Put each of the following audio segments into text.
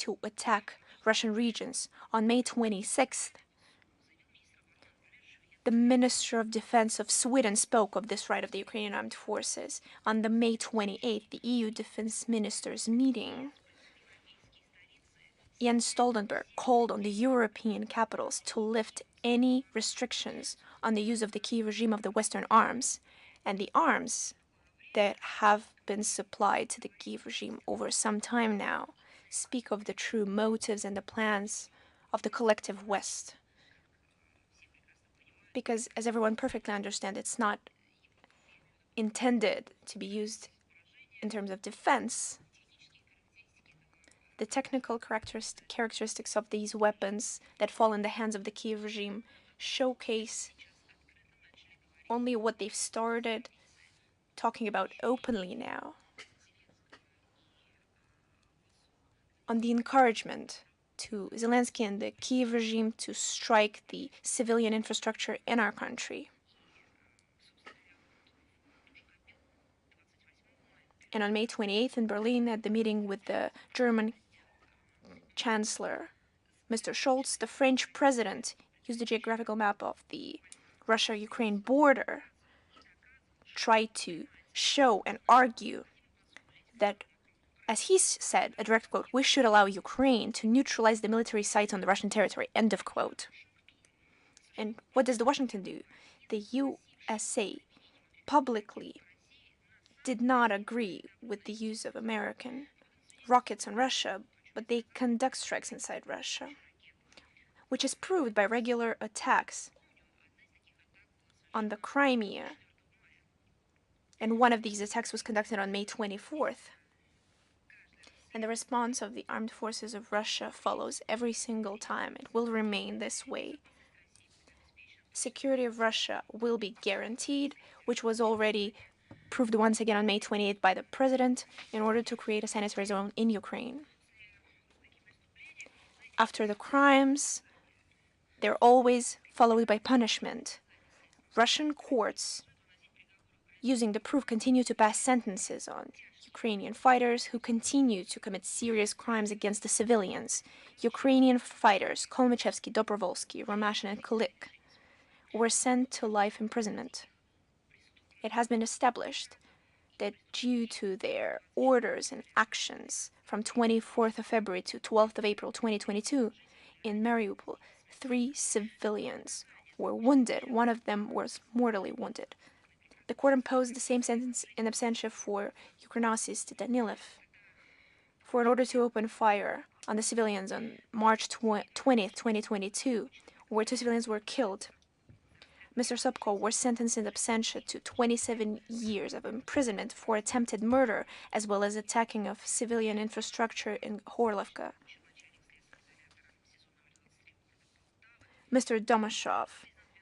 to attack Russian regions. On May 26th, the Minister of Defense of Sweden spoke of this right of the Ukrainian armed forces. On the May 28th, the EU defense ministers meeting, Jens Stoltenberg called on the European capitals to lift any restrictions on the use of the Kiev regime of the Western arms, and the arms that have been supplied to the Kiev regime over some time now speak of the true motives and the plans of the collective West. Because, as everyone perfectly understands, it's not intended to be used in terms of defense. The technical characteristics of these weapons that fall in the hands of the Kiev regime showcase only what they've started talking about openly now. On the encouragement to Zelensky and the Kiev regime to strike the civilian infrastructure in our country. And on May 28th in Berlin, at the meeting with the German Chancellor, Mr. Scholz, the French president used the geographical map of the Russia-Ukraine border, tried to show and argue that, as he said, a direct quote, "We should allow Ukraine to neutralize the military sites on the Russian territory," end of quote. And what does Washington do? The USA publicly did not agree with the use of American rockets on Russia, but they conduct strikes inside Russia, which is proved by regular attacks on the Crimea. And one of these attacks was conducted on May 24th. And the response of the armed forces of Russia follows every single time. It will remain this way. Security of Russia will be guaranteed, which was already proved once again on May 28th by the president, in order to create a sanitary zone in Ukraine. After the crimes, they're always followed by punishment. Russian courts, using the proof, continue to pass sentences on Ukrainian fighters who continue to commit serious crimes against the civilians. Ukrainian fighters Kolmachevsky, Dobrovolsky, Romashin, and Kulik were sent to life imprisonment. It has been established that due to their orders and actions from 24th of February to 12th of April 2022, in Mariupol, 3 civilians were wounded. One of them was mortally wounded. The court imposed the same sentence in absentia for Ukrainas Danilov for an order to open fire on the civilians on March 20th, 2022, where 2 civilians were killed. Mr. Sobko was sentenced in absentia to 27 years of imprisonment for attempted murder, as well as attacking of civilian infrastructure in Horlovka. Mr. Domashov,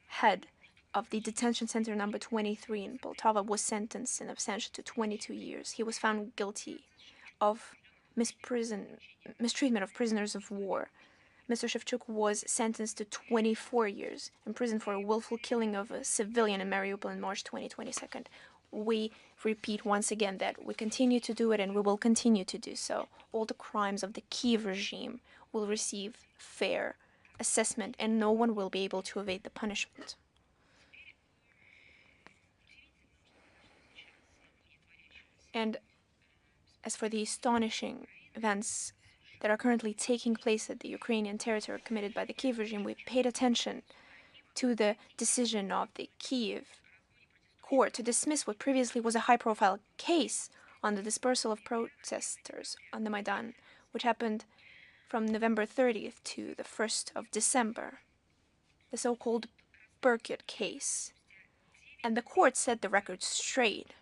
head of the detention center number 23 in Poltava, was sentenced in absentia to 22 years. He was found guilty of mistreatment of prisoners of war. Mr. Shevchuk was sentenced to 24 years in prison for a willful killing of a civilian in Mariupol in March 2022. We repeat once again that we continue to do it and we will continue to do so. All the crimes of the Kiev regime will receive fair assessment and no one will be able to evade the punishment. And as for the astonishing events that are currently taking place at the Ukrainian territory committed by the Kiev regime, we paid attention to the decision of the Kiev court to dismiss what previously was a high-profile case on the dispersal of protesters on the Maidan, which happened from November 30th to the 1st of December, the so-called Berkut case. And the court set the record straight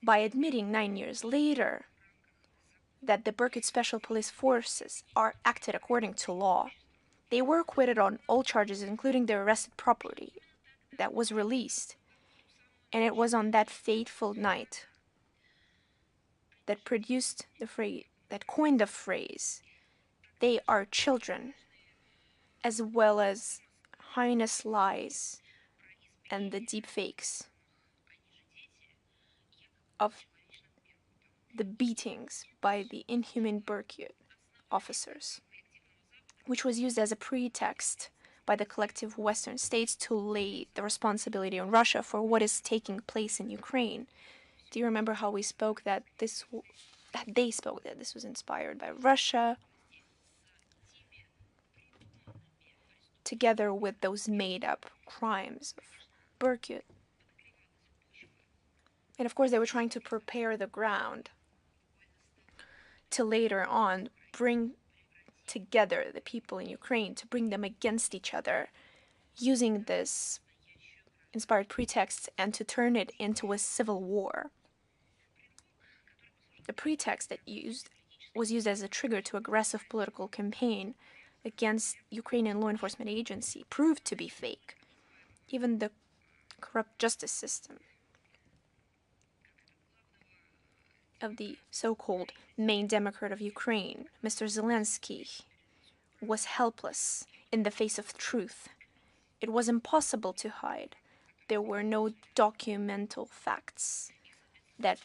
by admitting 9 years later that the Berkut Special Police Forces are acted according to law. They were acquitted on all charges, including their arrested property that was released. And it was on that fateful night that produced the phrase, that coined the phrase, "They are children," as well as heinous lies and the deep fakes of the beatings by the inhuman Berkut officers, which was used as a pretext by the collective Western states to lay the responsibility on Russia for what is taking place in Ukraine. Do you remember how we spoke that they spoke that this was inspired by Russia, together with those made-up crimes of Berkut? And of course, they were trying to prepare the ground to later on bring together the people in Ukraine, to bring them against each other, using this inspired pretext and to turn it into a civil war. The pretext that was used as a trigger to aggressive political campaign against Ukrainian law enforcement agency proved to be fake. Even the corrupt justice system of the so-called main Democrat of Ukraine, Mr. Zelensky, was helpless in the face of truth. It was impossible to hide. There were no documental facts that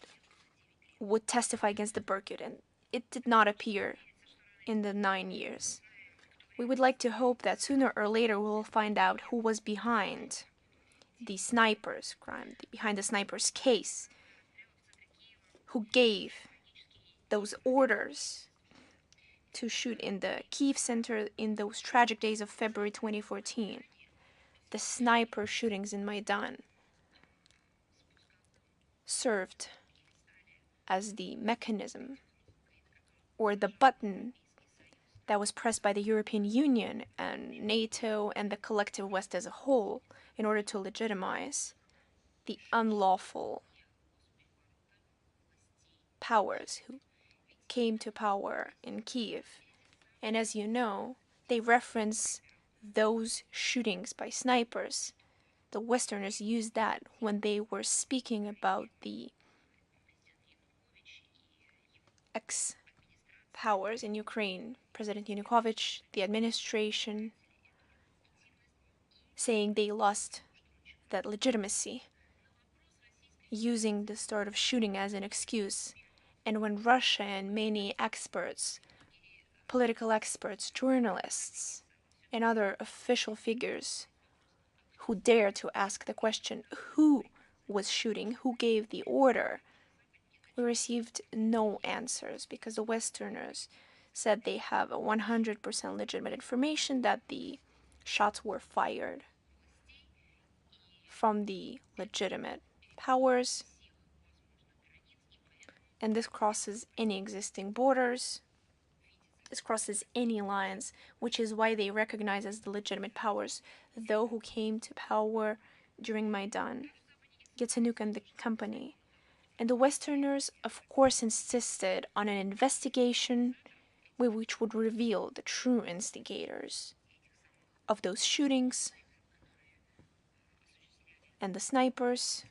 would testify against the Berkut, and it did not appear in the 9 years. We would like to hope that sooner or later we will find out who was behind the sniper's crime, behind the sniper's case, who gave those orders to shoot in the Kyiv center in those tragic days of February 2014. The sniper shootings in Maidan served as the mechanism or the button that was pressed by the European Union and NATO and the collective West as a whole in order to legitimize the unlawful powers who came to power in Kyiv. And as you know, they reference those shootings by snipers. The Westerners used that when they were speaking about the ex-powers in Ukraine, President Yanukovych, the administration, saying they lost that legitimacy, using the start of shooting as an excuse. And when Russia and many experts, political experts, journalists, and other official figures who dare to ask the question, who was shooting, who gave the order, we received no answers because the Westerners said they have a 100% legitimate information that the shots were fired from the legitimate powers, and this crosses any existing borders. This crosses any lines, which is why they recognize as the legitimate powers those who came to power during Maidan, Yatsenuk and the company. And the Westerners, of course, insisted on an investigation which would reveal the true instigators of those shootings and the snipers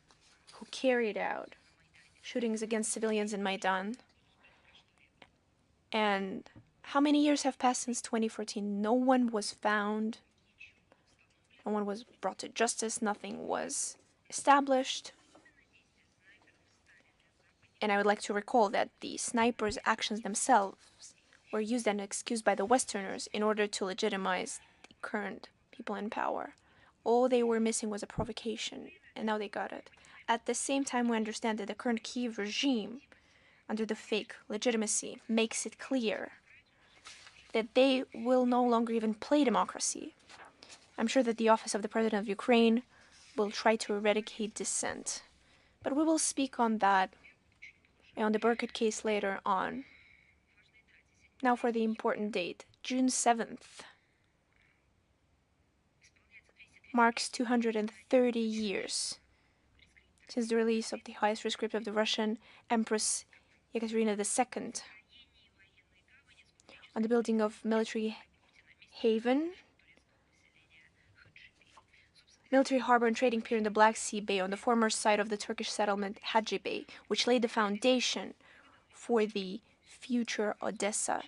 who carried out shootings against civilians in Maidan. And how many years have passed since 2014? No one was found. No one was brought to justice. Nothing was established. And I would like to recall that the snipers' actions themselves were used as an excuse by the Westerners in order to legitimize the current people in power. All they were missing was a provocation, and now they got it. At the same time, we understand that the current Kyiv regime, under the fake legitimacy, makes it clear that they will no longer even play democracy. I'm sure that the office of the President of Ukraine will try to eradicate dissent. But we will speak on that and on the Berkut case later on. Now for the important date, June 7th. Marks 230 years since the release of the highest rescript of the Russian Empress Ekaterina II on the building of military harbor and trading pier in the Black Sea Bay on the former site of the Turkish settlement Hagi Bay, which laid the foundation for the future Odessa.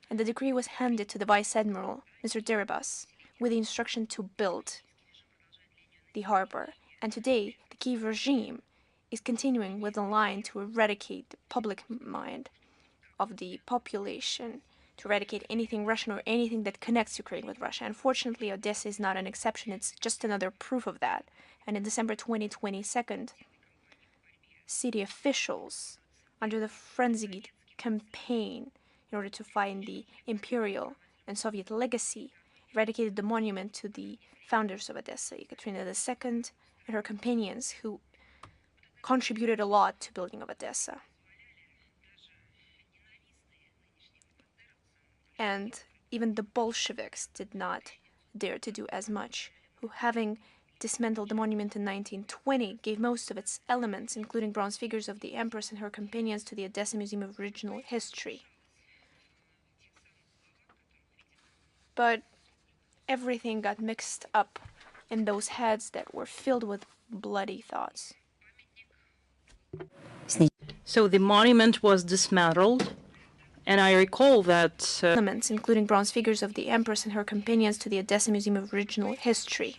And the decree was handed to the Vice Admiral, Mr. Deribas, with the instruction to build the harbor. And today, the Kyiv regime is continuing with the line to eradicate the public mind of the population, to eradicate anything Russian or anything that connects Ukraine with Russia. Unfortunately, Odessa is not an exception. It's just another proof of that. And in December 2022, city officials, under the frenzied campaign in order to find the imperial and Soviet legacy, eradicated the monument to the founders of Odessa, Ekaterina II and her companions, who contributed a lot to building of Odessa. And even the Bolsheviks did not dare to do as much, who, having dismantled the monument in 1920, gave most of its elements, including bronze figures of the Empress and her companions, to the Odessa Museum of Original History. But everything got mixed up in those heads that were filled with bloody thoughts. So the monument was dismantled, and I recall that elements, including bronze figures of the Empress and her companions, to the Odessa Museum of Original History.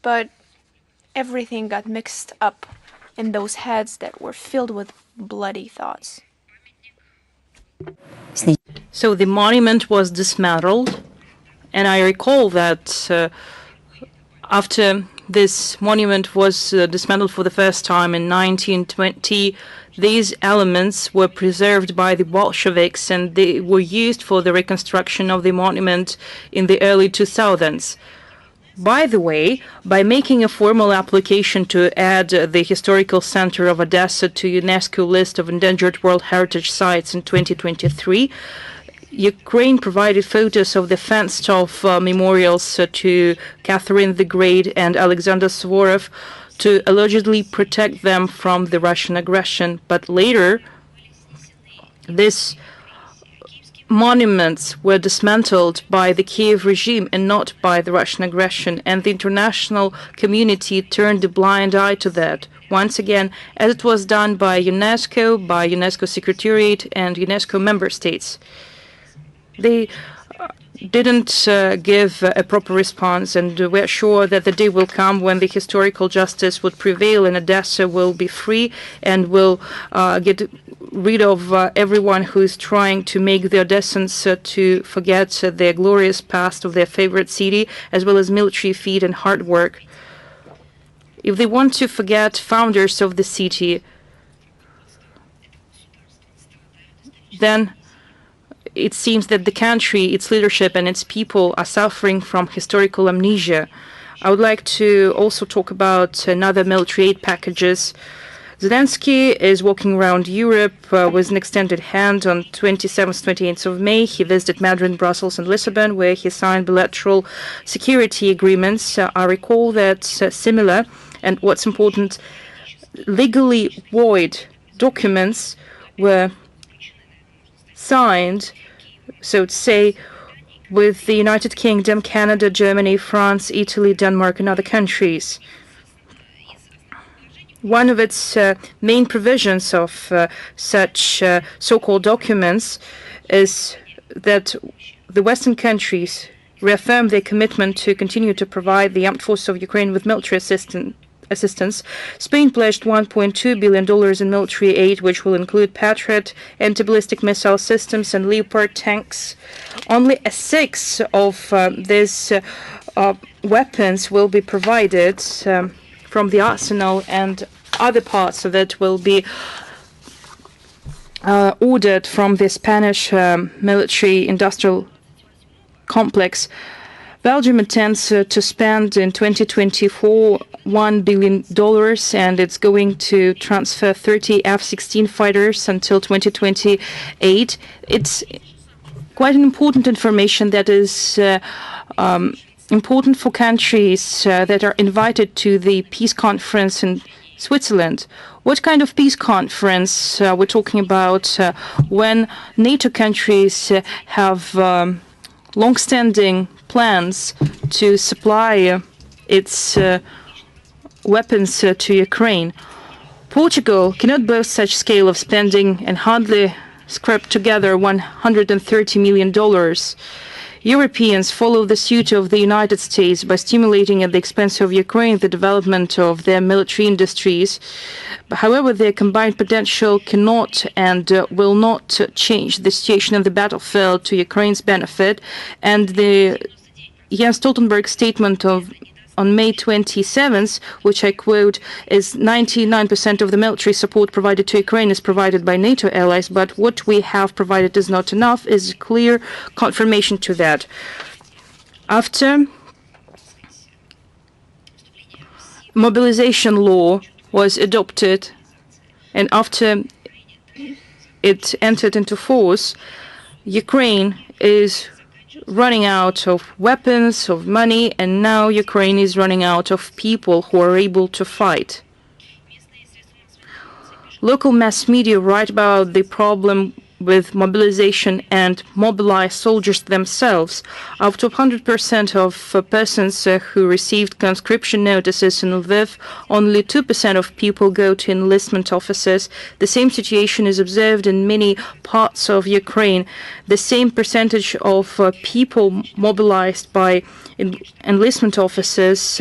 But everything got mixed up in those heads that were filled with bloody thoughts. So the monument was dismantled, and I recall that after this monument was dismantled for the first time in 1920, these elements were preserved by the Bolsheviks, and they were used for the reconstruction of the monument in the early 2000s. By the way, by making a formal application to add the historical center of Odessa to UNESCO list of endangered World Heritage Sites in 2023, Ukraine provided photos of the fenced-off memorials to Catherine the Great and Alexander Suvorov to allegedly protect them from the Russian aggression. But later, these monuments were dismantled by the Kiev regime and not by the Russian aggression, and the international community turned a blind eye to that. Once again, as it was done by UNESCO Secretariat and UNESCO member states. They didn't give a proper response, and we're sure that the day will come when the historical justice would prevail and Odessa will be free and will get rid of everyone who is trying to make the Odessans to forget their glorious past of their favorite city, as well as military feat and hard work. If they want to forget founders of the city, then it seems that the country, its leadership, and its people are suffering from historical amnesia. I would like to also talk about another military aid packages. Zelensky is walking around Europe with an extended hand. On 27th, 28th of May, he visited Madrid, Brussels, and Lisbon, where he signed bilateral security agreements. I recall that similar, and what's important, legally void documents were signed, so to say, with the United Kingdom, Canada, Germany, France, Italy, Denmark, and other countries. One of its main provisions of such so-called documents is that the Western countries reaffirm their commitment to continue to provide the armed forces of Ukraine with military assistance. Spain pledged $1.2 billion in military aid, which will include Patriot anti-ballistic missile systems and Leopard tanks. Only a sixth of these weapons will be provided from the arsenal, and other parts of it will be ordered from the Spanish military industrial complex. Belgium intends to spend in 2024 $1 billion, and it's going to transfer 30 F-16 fighters until 2028. It's quite an important information that is important for countries that are invited to the peace conference in Switzerland. What kind of peace conference we're talking about when NATO countries have long-standing plans to supply its weapons to Ukraine? Portugal cannot boast such scale of spending and hardly scrape together $130 million. Europeans follow the suit of the United States by stimulating at the expense of Ukraine the development of their military industries. However, their combined potential cannot and will not change the situation on the battlefield to Ukraine's benefit. And the Jens Stoltenberg statement on May 27th, which I quote, is 99% of the military support provided to Ukraine is provided by NATO allies, but what we have provided is not enough, is clear confirmation to that. After mobilization law was adopted and after it entered into force, Ukraine is running out of weapons, of money, and now Ukraine is running out of people who are able to fight. Local mass media write about the problem with mobilization and mobilized soldiers themselves. Out of 100% of persons who received conscription notices in Lviv, only 2% of people go to enlistment offices. The same situation is observed in many parts of Ukraine. The same percentage of people mobilized by enlistment officers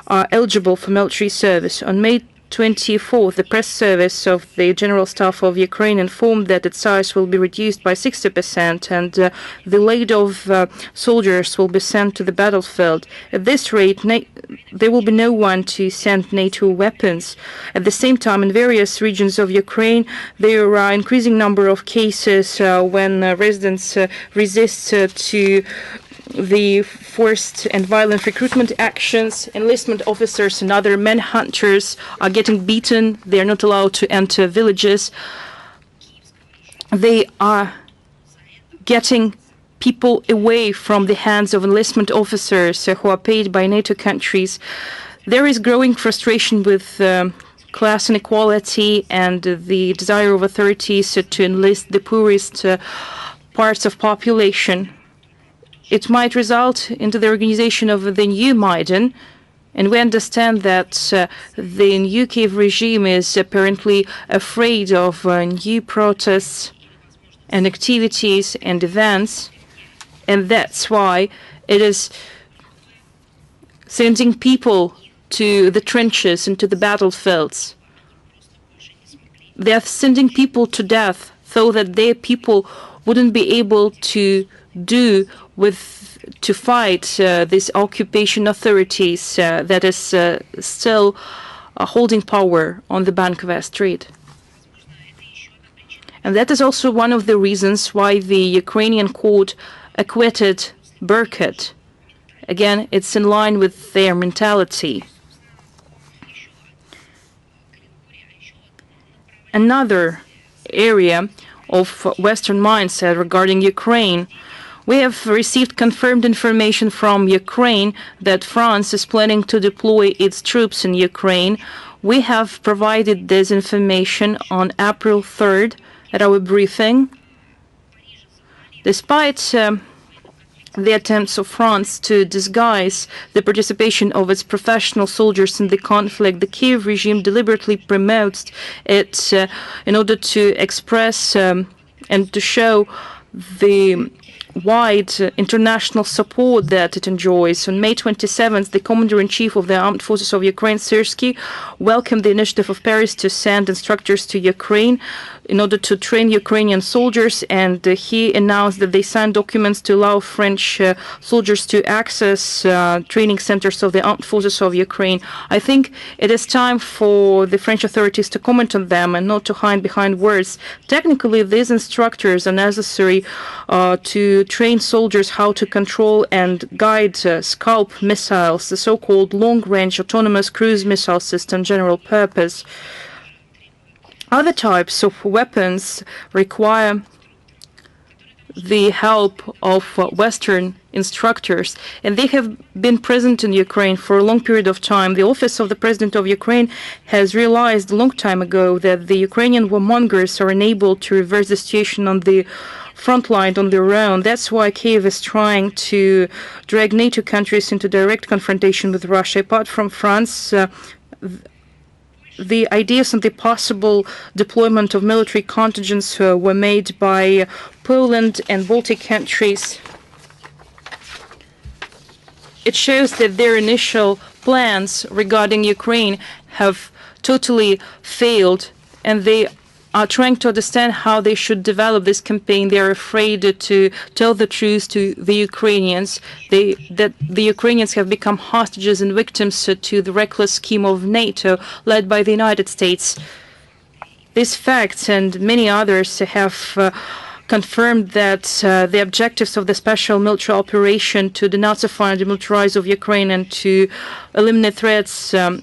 are eligible for military service. On May 24th, the press service of the General Staff of Ukraine informed that its size will be reduced by 60% and the laid-off soldiers will be sent to the battlefield. At this rate, there will be no one to send NATO weapons. At the same time, in various regions of Ukraine, there are increasing number of cases when residents resist to the forced and violent recruitment actions. Enlistment officers and other manhunters are getting beaten. They are not allowed to enter villages. They are getting people away from the hands of enlistment officers who are paid by NATO countries. There is growing frustration with class inequality and the desire of authorities to enlist the poorest parts of population. It might result into the organization of the new Maidan, and we understand that the new Kiev regime is apparently afraid of new protests and activities and events, and that's why it is sending people to the trenches and to the battlefields. They are sending people to death so that their people wouldn't be able to fight these occupation authorities that is still holding power on the Bankova Street. And that is also one of the reasons why the Ukrainian court acquitted Berkut. Again, it's in line with their mentality. Another area of Western mindset regarding Ukraine. We have received confirmed information from Ukraine that France is planning to deploy its troops in Ukraine. We have provided this information on April 3rd at our briefing. Despite the attempts of France to disguise the participation of its professional soldiers in the conflict, the Kiev regime deliberately promotes it in order to express and to show the wide international support that it enjoys. On May 27th, the Commander-in-Chief of the Armed Forces of Ukraine, Syrsky, welcomed the initiative of Paris to send instructors to Ukraine in order to train Ukrainian soldiers, and he announced that they signed documents to allow French soldiers to access training centers of the Armed Forces of Ukraine. I think it is time for the French authorities to comment on them and not to hide behind words. Technically, these instructors are necessary to train soldiers how to control and guide Scalp missiles, the so-called long-range autonomous cruise missile system, general purpose. Other types of weapons require the help of Western instructors, and they have been present in Ukraine for a long period of time. The Office of the President of Ukraine has realized a long time ago that the Ukrainian warmongers are unable to reverse the situation on the front line on their own. That's why Kiev is trying to drag NATO countries into direct confrontation with Russia. Apart from France, the ideas on the possible deployment of military contingents were made by Poland and Baltic countries. it shows that their initial plans regarding Ukraine have totally failed, and they are trying to understand how they should develop this campaign. They are afraid to tell the truth to the Ukrainians, that the Ukrainians have become hostages and victims to the reckless scheme of NATO led by the United States. These facts and many others have confirmed that the objectives of the special military operation to denazify and demilitarize of Ukraine and to eliminate threats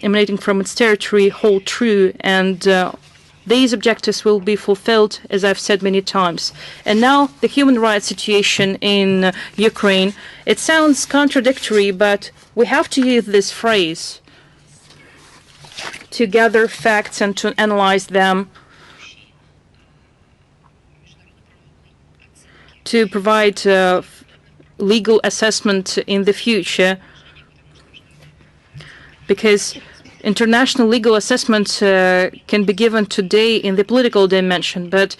emanating from its territory hold true, and these objectives will be fulfilled, as I've said many times. And now the human rights situation in Ukraine. It sounds contradictory, but we have to use this phrase to gather facts and to analyze them, to provide legal assessment in the future, because international legal assessment can be given today in the political dimension, but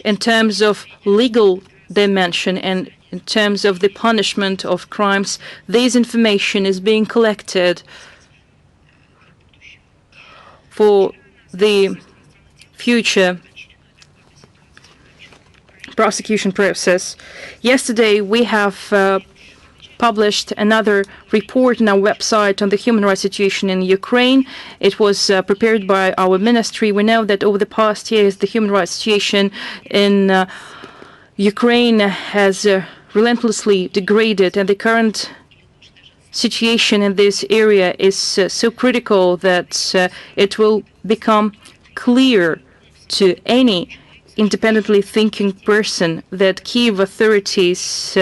in terms of legal dimension and in terms of the punishment of crimes, this information is being collected for the future prosecution process. Yesterday, we have published another report on our website on the human rights situation in Ukraine. It was prepared by our ministry. We know that over the past years, the human rights situation in Ukraine has relentlessly degraded, and the current situation in this area is so critical that it will become clear to any independently thinking person that Kiev authorities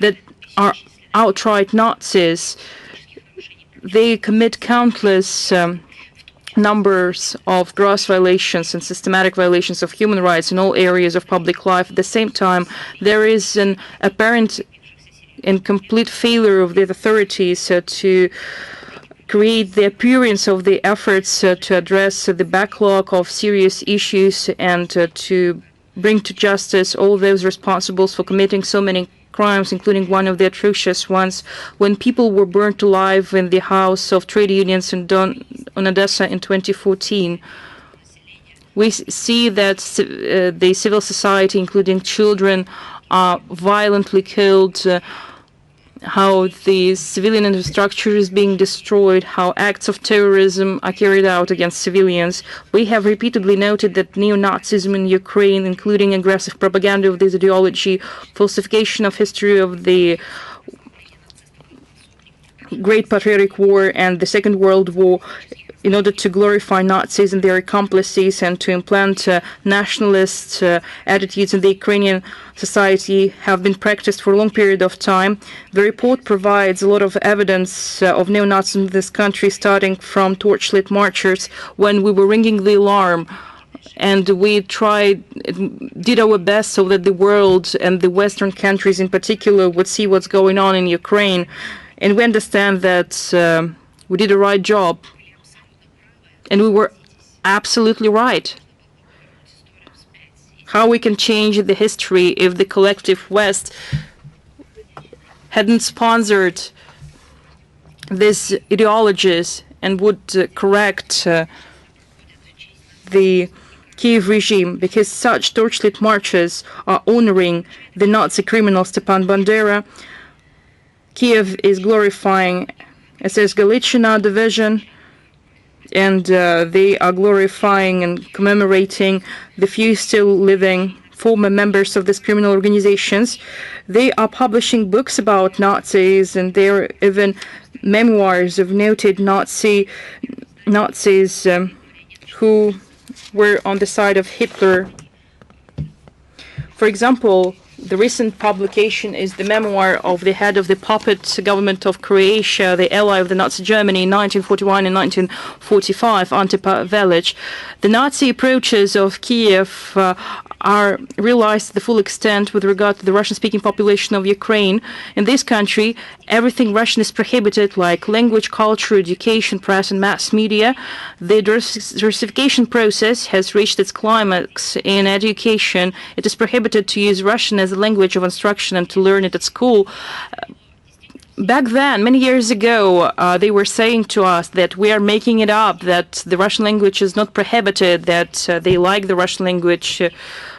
that are outright Nazis, they commit countless numbers of gross violations and systematic violations of human rights in all areas of public life. At the same time, there is an apparent and complete failure of the authorities to create the appearance of the efforts to address the backlog of serious issues and to bring to justice all those responsible for committing so many crimes, including one of the atrocious ones when people were burnt alive in the house of trade unions in Odessa in 2014. We see that the civil society, including children, are violently killed, how the civilian infrastructure is being destroyed, how acts of terrorism are carried out against civilians. We have repeatedly noted that neo-Nazism in Ukraine, including aggressive propaganda of this ideology, falsification of history of the Great Patriotic War and the Second World War, in order to glorify Nazis and their accomplices and to implant nationalist attitudes in the Ukrainian society, have been practiced for a long period of time. The report provides a lot of evidence of neo-Nazism in this country, starting from torchlit marchers when we were ringing the alarm. And we did our best so that the world and the Western countries in particular would see what's going on in Ukraine. And we understand that we did a right job. And we were absolutely right. How we can change the history if the collective West hadn't sponsored these ideologies and would correct the Kiev regime, because such torchlit marches are honoring the Nazi criminal Stepan Bandera. Kiev is glorifying SS Galician division, and they are glorifying and commemorating the few still living former members of these criminal organizations. They are publishing books about Nazis, and there are even memoirs of noted Nazis who were on the side of Hitler. For example, the recent publication is the memoir of the head of the puppet government of Croatia, the ally of the Nazi Germany in 1941 and 1945, Ante Pavelic. The Nazi approaches of Kiev are realized to the full extent with regard to the Russian-speaking population of Ukraine. In this country, everything Russian is prohibited, like language, culture, education, press, and mass media. The Russification process has reached its climax in education. It is prohibited to use Russian as a language of instruction and to learn it at school. back then, many years ago, they were saying to us that we are making it up, that the Russian language is not prohibited, that they like the Russian language.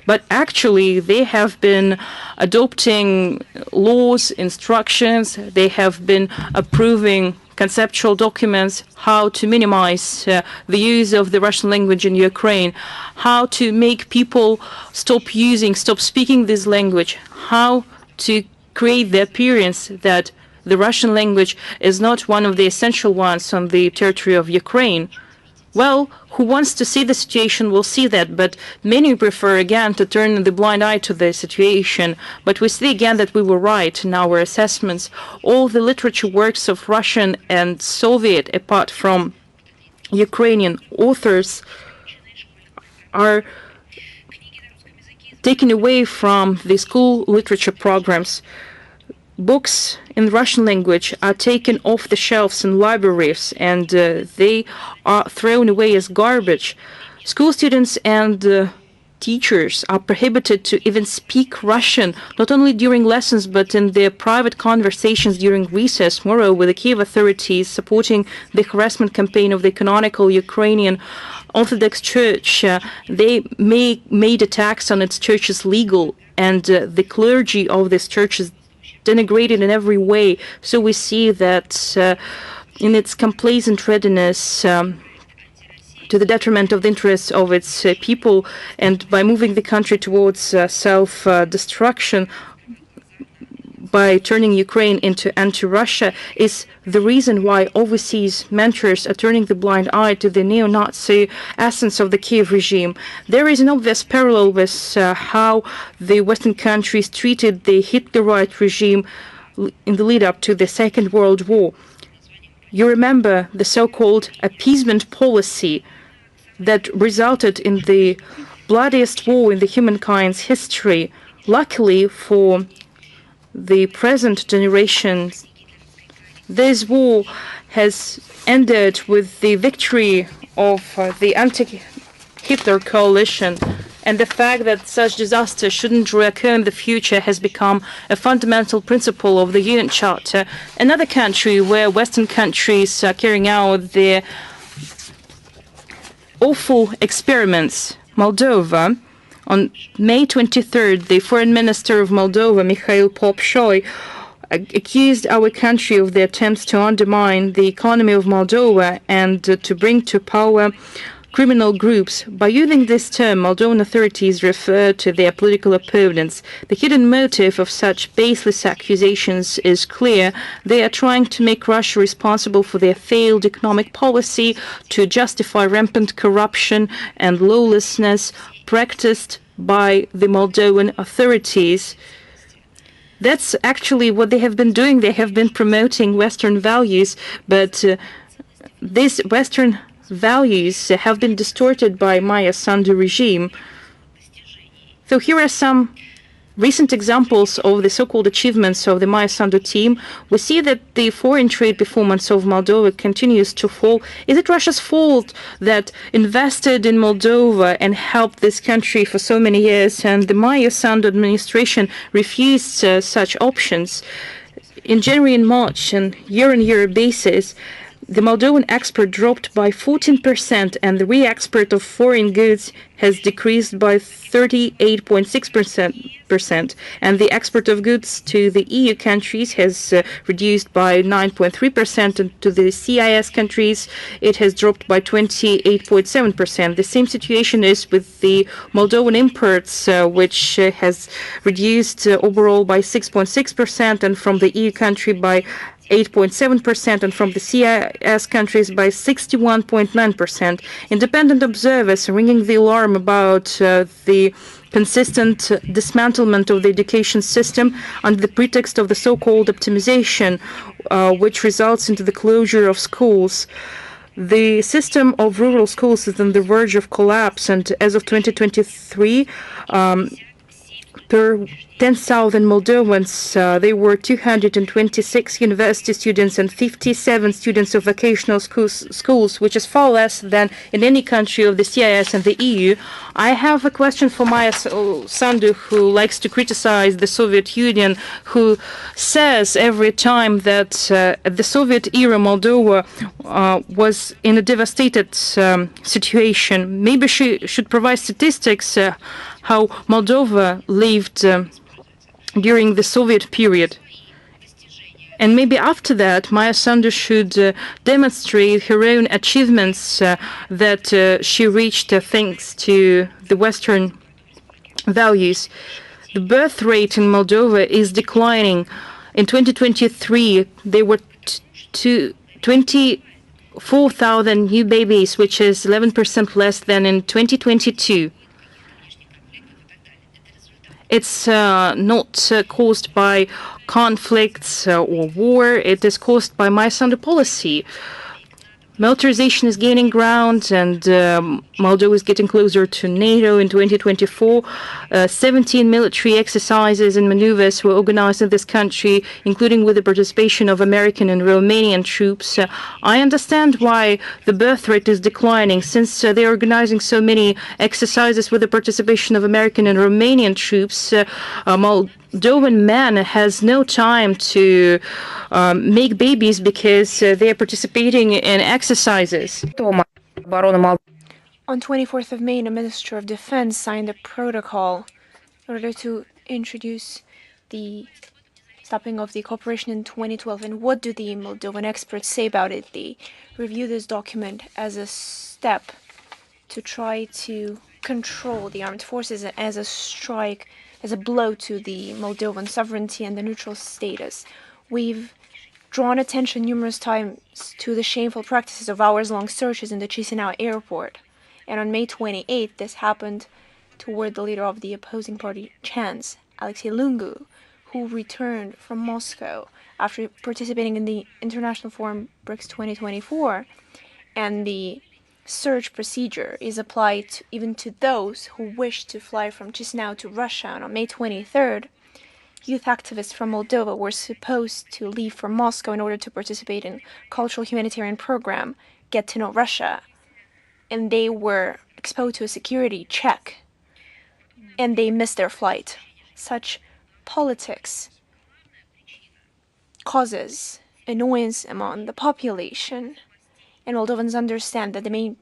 But actually, they have been adopting laws, instructions, they have been approving conceptual documents, how to minimize the use of the Russian language in Ukraine, how to make people stop speaking this language, how to create the appearance that the Russian language is not one of the essential ones on the territory of Ukraine. Well, who wants to see the situation will see that, but many prefer again to turn the blind eye to the situation. But we see again that we were right in our assessments. All the literature works of Russian and Soviet, apart from Ukrainian authors, are taken away from the school literature programs. Books in the Russian language are taken off the shelves in libraries, and they are thrown away as garbage. School students and teachers are prohibited to even speak Russian, not only during lessons, but in their private conversations during recess. Moreover, the Kiev authorities, supporting the harassment campaign of the canonical Ukrainian Orthodox Church, they made attacks on its churches legal, and the clergy of this church is denigrated in every way. So we see that in its complacent readiness to the detriment of the interests of its people, and by moving the country towards self-destruction, by turning Ukraine into anti-Russia, is the reason why overseas mentors are turning the blind eye to the neo-Nazi essence of the Kiev regime. There is an obvious parallel with how the Western countries treated the Hitlerite regime in the lead-up to the Second World War. You remember the so-called appeasement policy that resulted in the bloodiest war in the humankind's history. Luckily for the present generation, this war has ended with the victory of the anti-Hitler coalition, and the fact that such disasters shouldn't reoccur in the future has become a fundamental principle of the UN Charter. Another country where Western countries are carrying out their awful experiments, Moldova. On May 23rd, the Foreign Minister of Moldova, Mikhail Popshoy, accused our country of the attempts to undermine the economy of Moldova and to bring to power criminal groups. By using this term, Moldovan authorities refer to their political opponents. The hidden motive of such baseless accusations is clear. They are trying to make Russia responsible for their failed economic policy, to justify rampant corruption and lawlessness practiced by the Moldovan authorities. That's actually what they have been doing. They have been promoting Western values, but these Western values have been distorted by Maia Sandu regime. So here are some recent examples of the so-called achievements of the Maia Sandu team. We see that the foreign trade performance of Moldova continues to fall. Is it Russia's fault that invested in Moldova and helped this country for so many years, and the Maia Sandu administration refused such options? In January and March, on year-on-year basis, the Moldovan export dropped by 14%, and the re-export of foreign goods has decreased by 38.6%, and the export of goods to the EU countries has reduced by 9.3%, and to the CIS countries it has dropped by 28.7%. The same situation is with the Moldovan imports, which has reduced overall by 6.6%, and from the EU country by 8.7%, and from the CIS countries by 61.9%. Independent observers are ringing the alarm about the consistent dismantlement of the education system under the pretext of the so-called optimization, which results into the closure of schools. The system of rural schools is on the verge of collapse, and as of 2023, per 10,000 Moldovans, there were 226 university students and 57 students of vocational schools, which is far less than in any country of the CIS and the EU. I have a question for Maya Sandu, who likes to criticize the Soviet Union, who says every time that at the Soviet era, Moldova was in a devastated situation. Maybe she should provide statistics how Moldova lived during the Soviet period. And maybe after that, Maya Sandu should demonstrate her own achievements that she reached thanks to the Western values. The birth rate in Moldova is declining. In 2023, there were 24,000 new babies, which is 11% less than in 2022. It's not caused by conflicts or war. It is caused by Maya Sandu policy. Militarization is gaining ground, and Moldova is getting closer to NATO in 2024. 17 military exercises and maneuvers were organized in this country, including with the participation of American and Romanian troops. I understand why the birth rate is declining, since they're organizing so many exercises with the participation of American and Romanian troops. Moldovan man has no time to make babies because they are participating in exercises. On 24th of May, the Minister of Defense signed a protocol in order to introduce the stopping of the cooperation in 2012. And what do the Moldovan experts say about it? They review this document as a step to try to control the armed forces, as a strike, as a blow to the Moldovan sovereignty and the neutral status. We've drawn attention numerous times to the shameful practices of hours-long searches in the Chisinau airport. And on May 28th, this happened toward the leader of the opposing party, Chance, Alexei Lungu, who returned from Moscow after participating in the International Forum BRICS 2024. And the search procedure is applied even to those who wish to fly from Chisinau to Russia. And on May 23rd, youth activists from Moldova were supposed to leave for Moscow in order to participate in cultural humanitarian program, Get to Know Russia. And they were exposed to a security check, and they missed their flight. Such politics causes annoyance among the population, and Moldovans understand that the main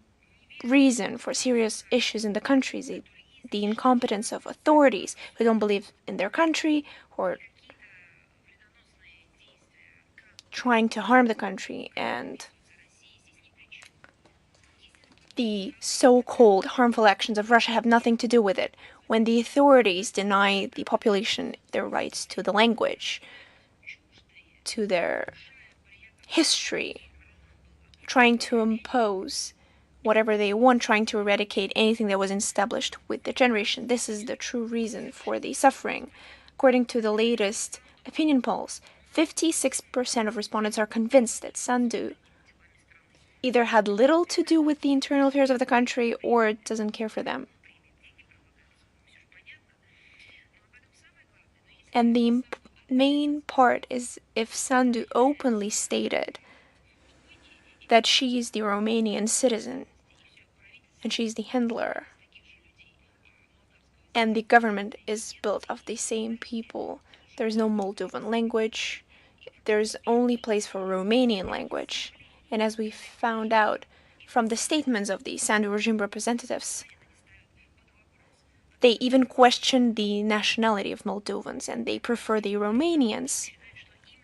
reason for serious issues in the country is the incompetence of authorities who don't believe in their country, or trying to harm the country, and the so-called harmful actions of Russia have nothing to do with it. When the authorities deny the population their rights to the language, to their history, trying to impose whatever they want, trying to eradicate anything that was established with the generation. This is the true reason for the suffering. According to the latest opinion polls, 56% of respondents are convinced that Sandu either had little to do with the internal affairs of the country or doesn't care for them. And the main part is if Sandu openly stated that she is the Romanian citizen and she's the handler, and the government is built of the same people. There's no Moldovan language. There's only place for Romanian language. And as we found out from the statements of the Sandu regime representatives, they even questioned the nationality of Moldovans, and they prefer the Romanians.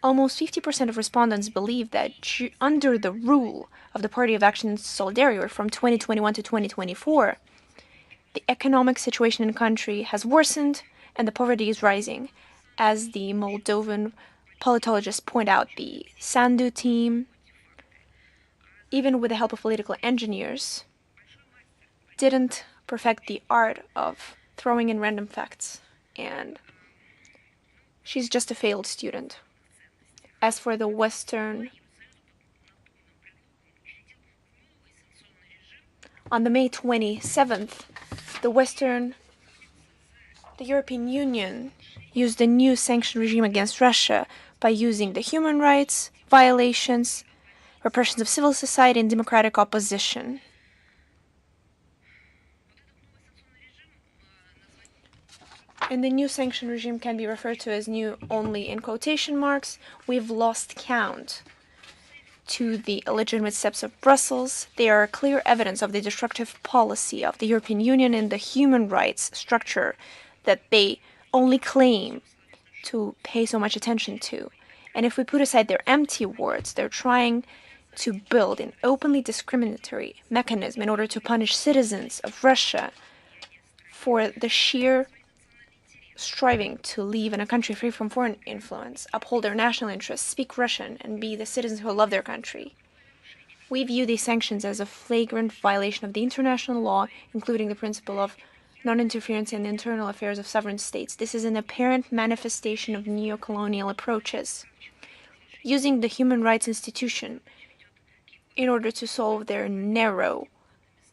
Almost 50% of respondents believe that under the rule of the Party of Action and Solidarity from 2021 to 2024, the economic situation in the country has worsened and the poverty is rising. As the Moldovan politologists point out, the Sandu team, even with the help of political engineers, didn't perfect the art of throwing in random facts, and she's just a failed student. As for the Western, on the May 27th, the Western The European Union used a new sanction regime against Russia by using the human rights violations, repressions of civil society, and democratic opposition. And the new sanction regime can be referred to as new only in quotation marks. We've lost count to the illegitimate steps of Brussels. They are clear evidence of the destructive policy of the European Union and the human rights structure that they only claim to pay so much attention to. And if we put aside their empty words, they're trying to build an openly discriminatory mechanism in order to punish citizens of Russia for the sheer striving to live in a country free from foreign influence, uphold their national interests, speak Russian, and be the citizens who love their country. We view these sanctions as a flagrant violation of the international law, including the principle of non-interference in the internal affairs of sovereign states. This is an apparent manifestation of neo-colonial approaches, using the human rights institution in order to solve their narrow,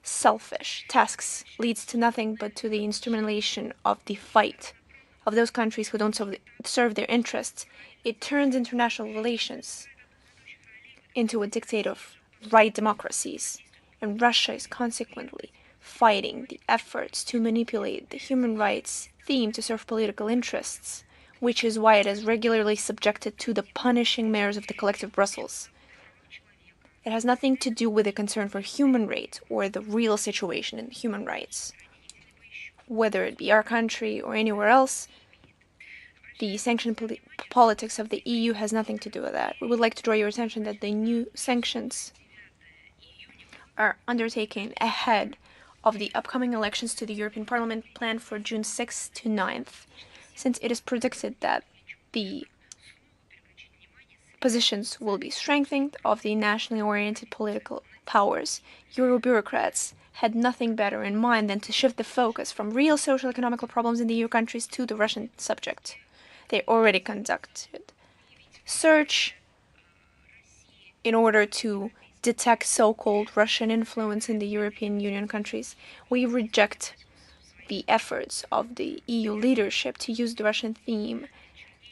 selfish tasks leads to nothing but to the instrumentalization of the fight of those countries who don't serve their interests. It turns international relations into a dictate of right democracies, and Russia is consequently fighting the efforts to manipulate the human rights theme to serve political interests, which is why it is regularly subjected to the punishing measures of the collective Brussels. It has nothing to do with a concern for human rights or the real situation in human rights. Whether it be our country or anywhere else, the sanction politics of the EU has nothing to do with that. We would like to draw your attention that the new sanctions are undertaken ahead of the upcoming elections to the European Parliament planned for June 6th to 9th, since it is predicted that the positions will be strengthened of the nationally oriented political powers. Euro bureaucrats had nothing better in mind than to shift the focus from real social economical problems in the EU countries to the Russian subject. They already conducted search in order to detect so-called Russian influence in the European Union countries. We reject the efforts of the EU leadership to use the Russian theme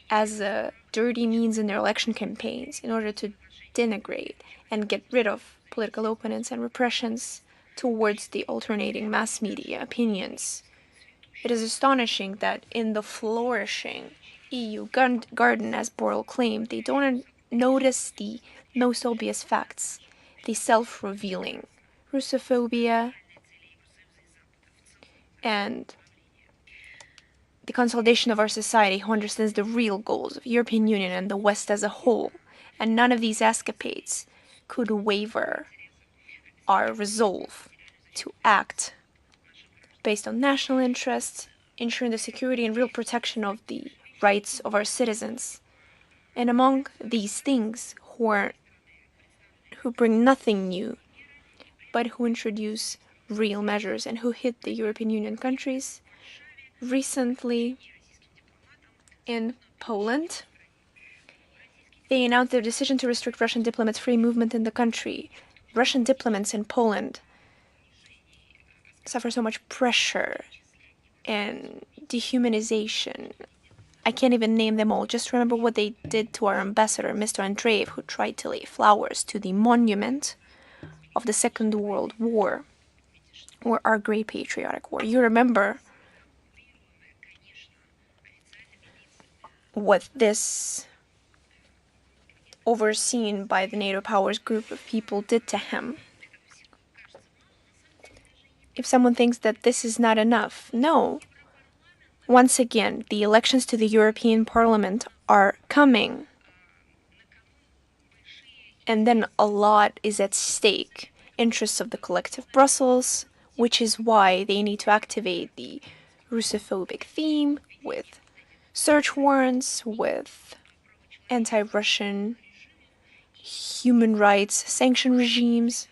as a dirty means in their election campaigns in order to denigrate and get rid of political opponents and repressions towards the alternating mass media opinions. It is astonishing that in the flourishing EU garden, as Borrell claimed, they don't notice the most obvious facts, the self-revealing Russophobia and the consolidation of our society who understands the real goals of European Union and the West as a whole, and none of these escapades could waver our resolve to act based on national interests, ensuring the security and real protection of the rights of our citizens. And among these things, who bring nothing new, but who introduce real measures and who hit the European Union countries. Recently, in Poland, they announced their decision to restrict Russian diplomats' free movement in the country. Russian diplomats in Poland suffer so much pressure and dehumanization. I can't even name them all. Just remember what they did to our ambassador, Mr. Andreev, who tried to lay flowers to the monument of the Second World War, or our Great Patriotic War. You remember what this overseen by the NATO powers group of people did to him. If someone thinks that this is not enough, no. Once again, the elections to the European Parliament are coming. And then a lot is at stake. Interests of the collective Brussels, which is why they need to activate the Russophobic theme with search warrants, with anti-Russian human rights sanction regimes,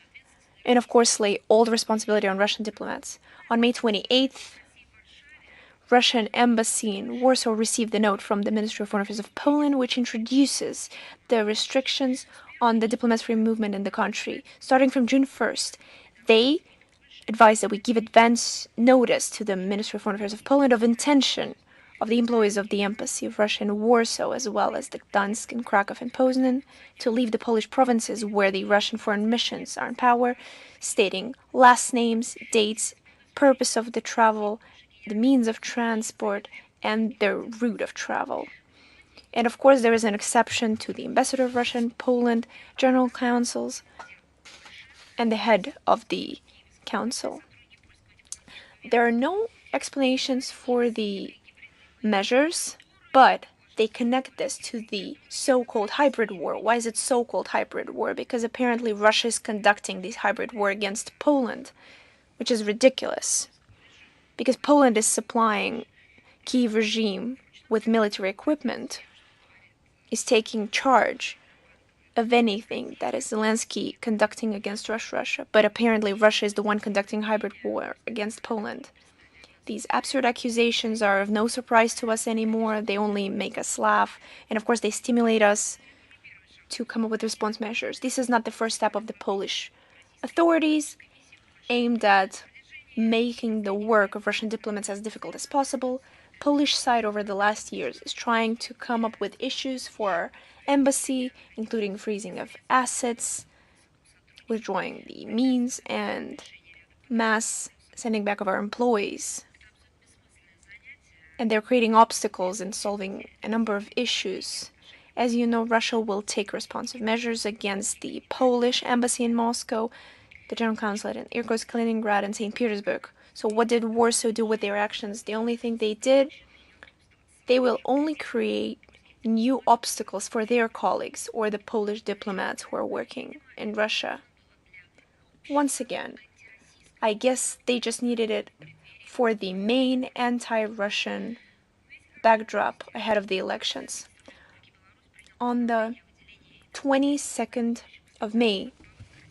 and of course lay all the responsibility on Russian diplomats. On May 28th, Russian embassy in Warsaw received a note from the Ministry of Foreign Affairs of Poland, which introduces the restrictions on the diplomats' free movement in the country. Starting from June 1st, they advised that we give advance notice to the Ministry of Foreign Affairs of Poland of intention of the employees of the Embassy of Russia in Warsaw, as well as the Gdansk and Krakow and Poznan, to leave the Polish provinces where the Russian foreign missions are in power, stating last names, dates, purpose of the travel, the means of transport, and their route of travel. And of course, there is an exception to the ambassador of Russia in Poland, general councils, and the head of the council. There are no explanations for the measures, but they connect this to the so-called hybrid war. Why is it so-called hybrid war? Because apparently Russia is conducting this hybrid war against Poland, which is ridiculous. Because Poland is supplying Kiev regime with military equipment, is taking charge of anything that is Zelensky conducting against Russia. But apparently Russia is the one conducting hybrid war against Poland. These absurd accusations are of no surprise to us anymore. They only make us laugh. And of course, they stimulate us to come up with response measures. This is not the first step of the Polish authorities aimed at making the work of Russian diplomats as difficult as possible. Polish side over the last years is trying to come up with issues for our embassy, including freezing of assets, withdrawing the means, and mass sending back of our employees. And they're creating obstacles in solving a number of issues. As you know, Russia will take responsive measures against the Polish embassy in Moscow, the General Consulate in Irkutsk, Kaliningrad, and St. Petersburg. So what did Warsaw do with their actions? The only thing they did, they will only create new obstacles for their colleagues or the Polish diplomats who are working in Russia. Once again, I guess they just needed it for the main anti-Russian backdrop ahead of the elections. On the 22nd of May,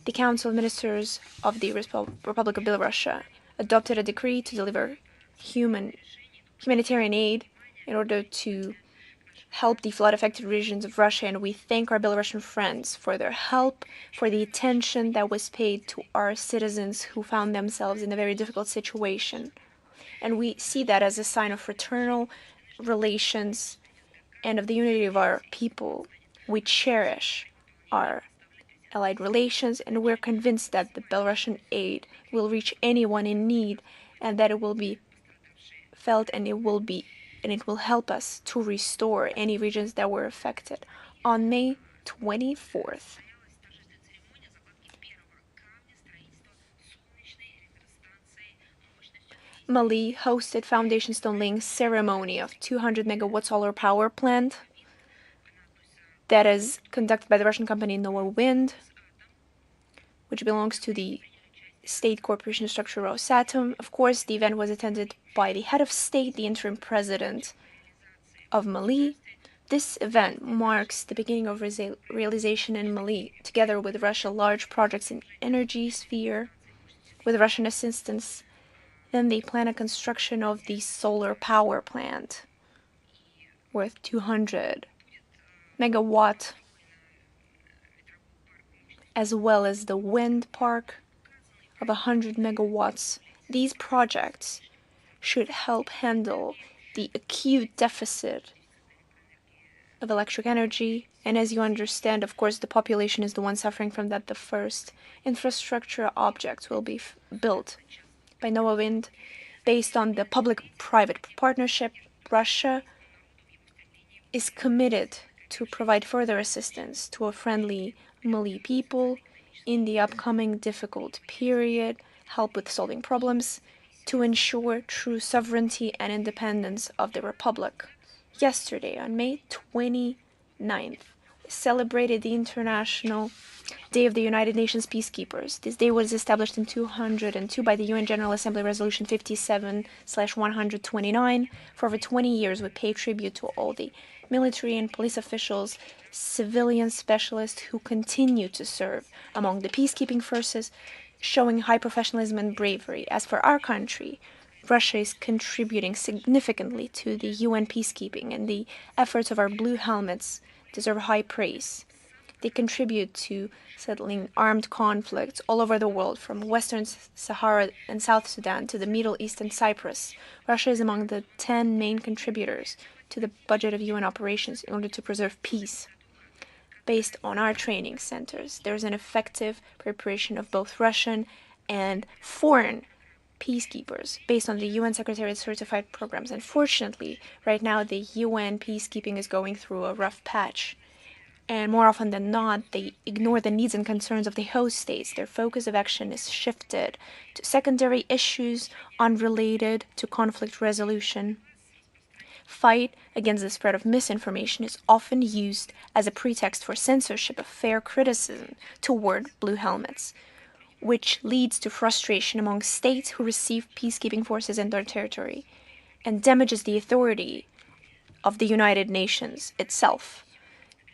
the Council of Ministers of the Republic of Belarus adopted a decree to deliver humanitarian aid in order to help the flood-affected regions of Russia, and we thank our Belarusian friends for their help, for the attention that was paid to our citizens who found themselves in a very difficult situation. And we see that as a sign of fraternal relations and of the unity of our people. We cherish our allied relations, and we're convinced that the Belarusian aid will reach anyone in need, and that it will be felt, and it will help us to restore any regions that were affected. On May 24th, Mali hosted foundation stone laying ceremony of 200 megawatt solar power plant that is conducted by the Russian company Nova Wind, which belongs to the state corporation structure Rosatom. Of course, the event was attended by the head of state, the interim president of Mali. This event marks the beginning of realization in Mali, together with Russia, large projects in energy sphere. With Russian assistance, then they plan a construction of the solar power plant worth 200 megawatt, as well as the wind park of 100 megawatts. These projects should help handle the acute deficit of electric energy. And as you understand, of course, the population is the one suffering from that. The first infrastructure objects will be built by Nova Wind based on the public-private partnership. Russia is committed to provide further assistance to a friendly Mali people in the upcoming difficult period, help with solving problems, to ensure true sovereignty and independence of the Republic. Yesterday, on May 29th, celebrated the International Day of the United Nations Peacekeepers. This day was established in 2002 by the UN General Assembly Resolution 57/129. For over 20 years, we pay tribute to all the military and police officials, civilian specialists who continue to serve among the peacekeeping forces, showing high professionalism and bravery. As for our country, Russia is contributing significantly to the UN peacekeeping, and the efforts of our blue helmets deserve high praise. They contribute to settling armed conflicts all over the world, from Western Sahara and South Sudan to the Middle East and Cyprus. Russia is among the 10 main contributors to the budget of UN operations in order to preserve peace. Based on our training centers, there is an effective preparation of both Russian and foreign peacekeepers based on the UN Secretariat certified programs. Unfortunately, right now the UN peacekeeping is going through a rough patch. And more often than not, they ignore the needs and concerns of the host states. Their focus of action is shifted to secondary issues unrelated to conflict resolution. Fight against the spread of misinformation is often used as a pretext for censorship of fair criticism toward blue helmets, which leads to frustration among states who receive peacekeeping forces in their territory and damages the authority of the United Nations itself.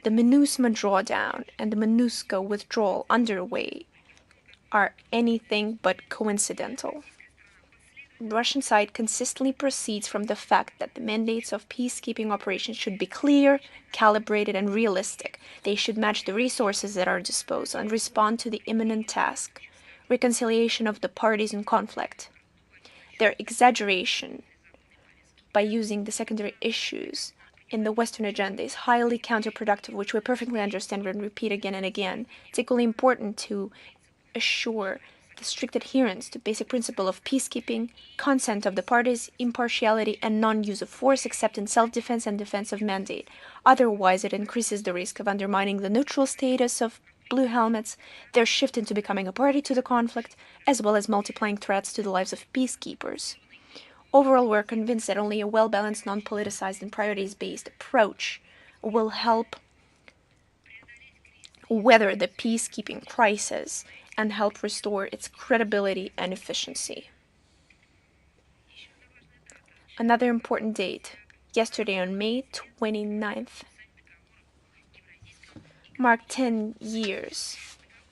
The MINUSMA drawdown and the MINUSCA withdrawal underway are anything but coincidental. The Russian side consistently proceeds from the fact that the mandates of peacekeeping operations should be clear, calibrated, and realistic. They should match the resources at our disposal and respond to the imminent task, reconciliation of the parties in conflict. Their exaggeration by using the secondary issues in the Western agenda is highly counterproductive, which we perfectly understand and repeat again and again. It's equally important to assure the strict adherence to basic principle of peacekeeping, consent of the parties, impartiality, and non-use of force except in self-defense and defense of mandate. Otherwise, it increases the risk of undermining the neutral status of blue helmets, their shift into becoming a party to the conflict, as well as multiplying threats to the lives of peacekeepers. Overall, we're convinced that only a well-balanced, non-politicized, and priorities-based approach will help weather the peacekeeping crisis and help restore its credibility and efficiency. Another important date, yesterday on May 29th, marked 10 years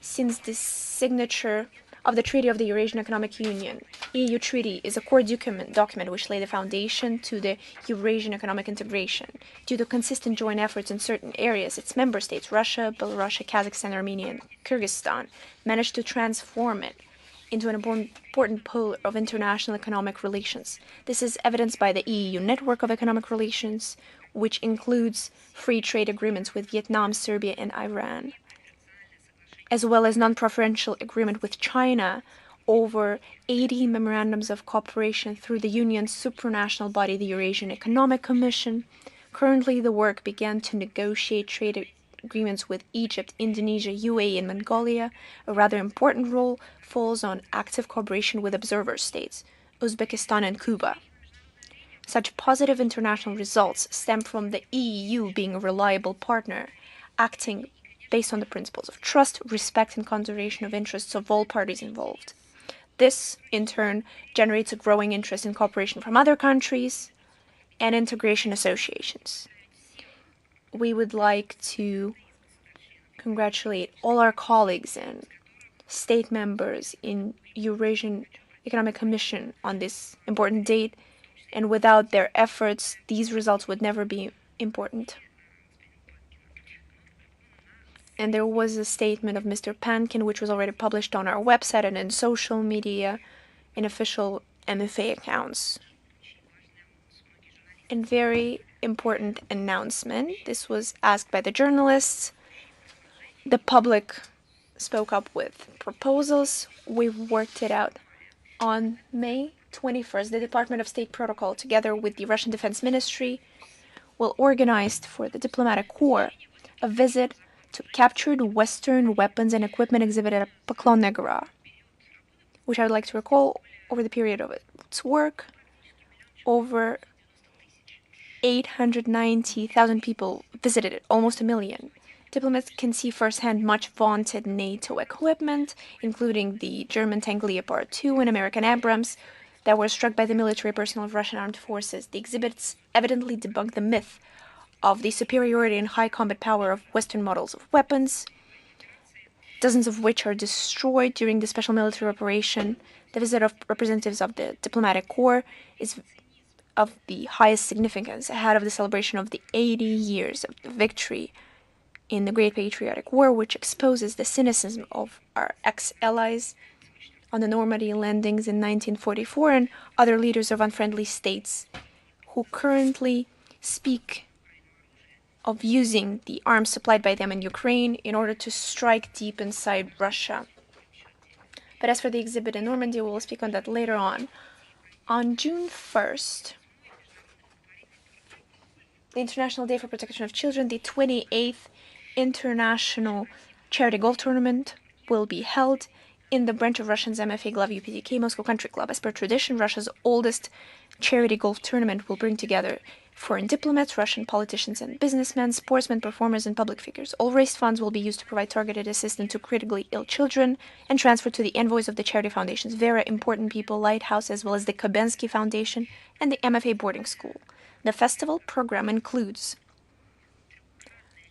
since the signature of the Treaty of the Eurasian Economic Union. EU Treaty is a core document which laid the foundation to the Eurasian economic integration. Due to consistent joint efforts in certain areas, its member states, Russia, Belarus, Kazakhstan, Armenia, and Kyrgyzstan, managed to transform it into an important pillar of international economic relations. This is evidenced by the EU network of economic relations, which includes free trade agreements with Vietnam, Serbia, and Iran, as well as non-preferential agreement with China, over 80 memorandums of cooperation through the Union's supranational body, the Eurasian Economic Commission. Currently, the work began to negotiate trade agreements with Egypt, Indonesia, UAE, and Mongolia. A rather important role falls on active cooperation with observer states, Uzbekistan and Cuba. Such positive international results stem from the EU being a reliable partner, acting based on the principles of trust, respect, and conservation of interests of all parties involved. This, in turn, generates a growing interest in cooperation from other countries and integration associations. We would like to congratulate all our colleagues and state members in Eurasian Economic Commission on this important date, and without their efforts, these results would never be important. And there was a statement of Mr. Pankin, which was already published on our website and in social media, in official MFA accounts. And very important announcement. This was asked by the journalists. The public spoke up with proposals. We've worked it out. On May 21st, the Department of State Protocol, together with the Russian Defense Ministry, will organize for the diplomatic corps a visit to captured Western weapons and equipment exhibited at Poklonная Gora, which I would like to recall over the period of its work, over 890,000 people visited it, almost 1 million. Diplomats can see firsthand much vaunted NATO equipment, including the German tank Leopard 2 and American Abrams, that were struck by the military personnel of Russian armed forces. The exhibits evidently debunk the myth of the superiority and high combat power of Western models of weapons, dozens of which are destroyed during the special military operation. The visit of representatives of the diplomatic corps is of the highest significance ahead of the celebration of the 80 years of the victory in the Great Patriotic War, which exposes the cynicism of our ex-allies on the Normandy landings in 1944 and other leaders of unfriendly states who currently speak of using the arms supplied by them in Ukraine in order to strike deep inside Russia. But as for the exhibit in Normandy, we'll speak on that later on. On June 1st, the International Day for Protection of Children, the 28th International Charity Golf Tournament, will be held in the branch of Russian's MFA Glove UPTK Moscow Country Club. As per tradition, Russia's oldest charity golf tournament will bring together foreign diplomats, Russian politicians and businessmen, sportsmen, performers, and public figures. All raised funds will be used to provide targeted assistance to critically ill children and transferred to the envoys of the charity foundations Vera, Important People, Lighthouse, as well as the Kabensky Foundation and the MFA boarding school. The festival program includes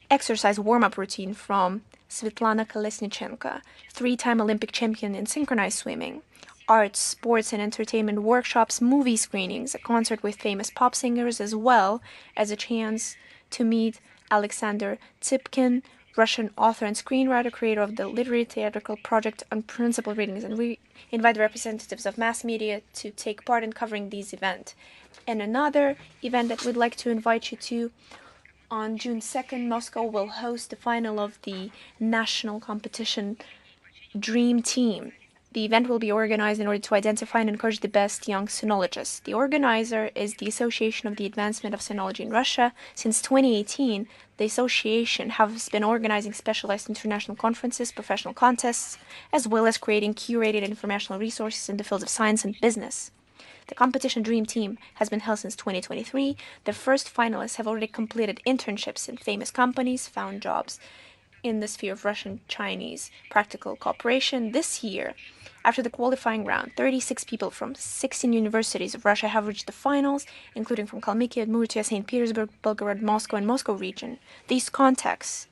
exercise warm-up routine from Svetlana Kolesnichenko, three-time Olympic champion in synchronized swimming, arts, sports, and entertainment workshops, movie screenings, a concert with famous pop singers, as well as a chance to meet Alexander Tsipkin, Russian author and screenwriter, creator of the literary theatrical project Unprincipled Readings. And we invite representatives of mass media to take part in covering these events. And another event that we'd like to invite you to, on June 2nd, Moscow will host the final of the national competition Dream Team. The event will be organized in order to identify and encourage the best young sinologists. The organizer is the Association of the Advancement of Sinology in Russia. Since 2018, the association has been organizing specialized international conferences, professional contests, as well as creating curated informational resources in the fields of science and business. The competition Dream Team has been held since 2023. The first finalists have already completed internships in famous companies, found jobs in the sphere of Russian-Chinese practical cooperation. This year, after the qualifying round, 36 people from 16 universities of Russia have reached the finals, including from Kalmykia, Udmurtia, St. Petersburg, Belgorod, Moscow, and Moscow region. These contest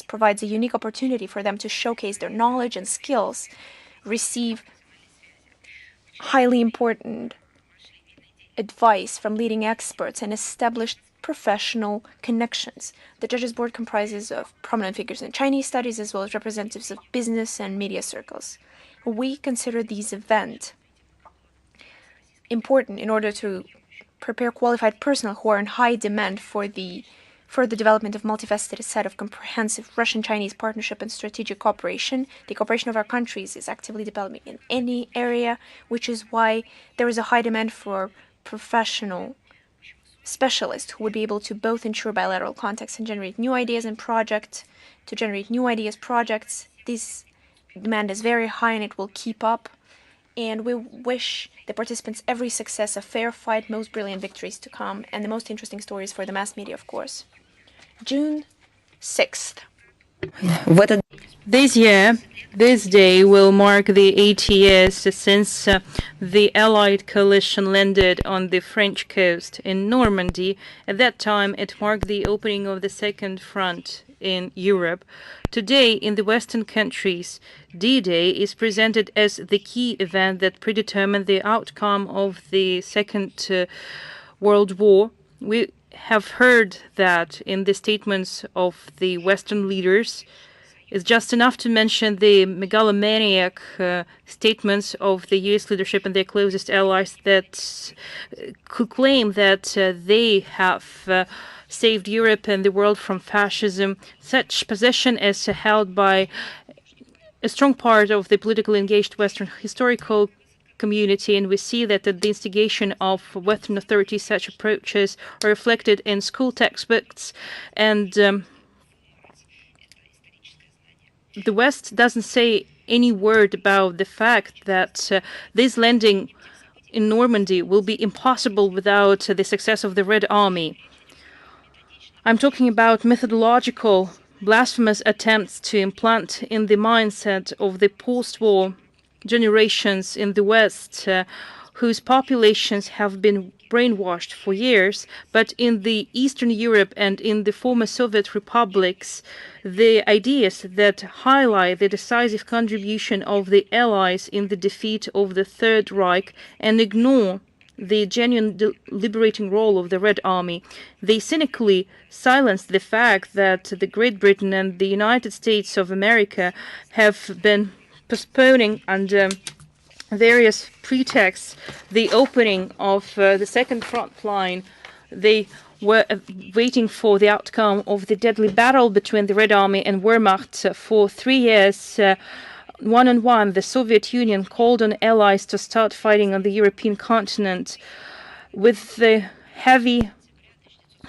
provides a unique opportunity for them to showcase their knowledge and skills, receive highly important advice from leading experts, and establish professional connections. The Judges Board comprises of prominent figures in Chinese studies as well as representatives of business and media circles. We consider these events important in order to prepare qualified personnel who are in high demand for the further development of multifaceted set of comprehensive Russian-Chinese partnership and strategic cooperation. The cooperation of our countries is actively developing in any area, which is why there is a high demand for professional specialists who would be able to both ensure bilateral contacts and generate new ideas and projects. This demand is very high and it will keep up. And we wish the participants every success, a fair fight, most brilliant victories to come, and the most interesting stories for the mass media, of course. June 6th. This year, this day will mark the 8 years since the Allied coalition landed on the French coast in Normandy. At that time, it marked the opening of the Second Front in Europe. Today, in the Western countries, D-Day is presented as the key event that predetermined the outcome of the Second World War. We have heard that in the statements of the Western leaders. It's just enough to mention the megalomaniac statements of the U.S. leadership and their closest allies that could claim that they have saved Europe and the world from fascism. Such position is held by a strong part of the politically engaged Western historical community, and we see that at the instigation of Western authorities, such approaches are reflected in school textbooks, and the West doesn't say any word about the fact that this landing in Normandy will be impossible without the success of the Red Army. I'm talking about methodological, blasphemous attempts to implant in the mindset of the post-war generations in the West, whose populations have been brainwashed for years, but in the Eastern Europe and in the former Soviet republics, the ideas that highlight the decisive contribution of the Allies in the defeat of the Third Reich and ignore the genuine liberating role of the Red Army. They cynically silenced the fact that the Great Britain and the United States of America have been postponing under various pretexts the opening of the second front line. They were waiting for the outcome of the deadly battle between the Red Army and Wehrmacht for 3 years. One-on-one, the Soviet Union called on allies to start fighting on the European continent. With the heavy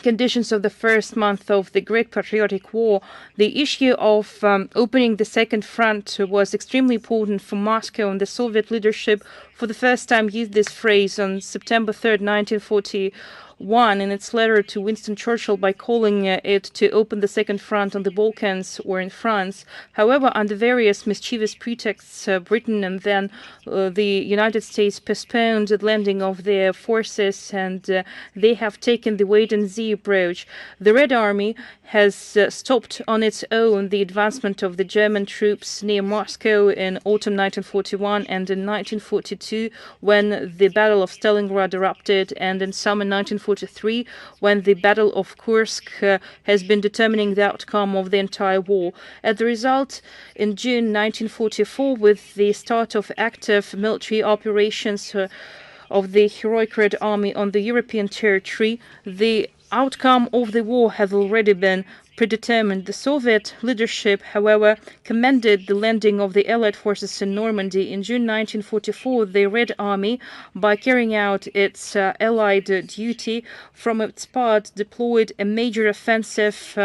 conditions of the first month of the Great Patriotic War, the issue of opening the second front was extremely important for Moscow, and the Soviet leadership for the first time used this phrase on September 3rd, 1941, in its letter to Winston Churchill by calling it to open the second front on the Balkans or in France. However, under various mischievous pretexts, Britain and then the United States postponed the landing of their forces, and they have taken the wait-and-see approach. The Red Army has stopped on its own the advancement of the German troops near Moscow in autumn 1941 and in 1942 when the Battle of Stalingrad erupted, and in summer 1943 when the Battle of Kursk has been determining the outcome of the entire war. As a result, in June 1944, with the start of active military operations of the heroic Red Army on the European territory, the outcome of the war has already been predetermined. The Soviet leadership, however, commended the landing of the Allied forces in Normandy in June 1944. The Red Army, by carrying out its Allied duty, from its part deployed a major offensive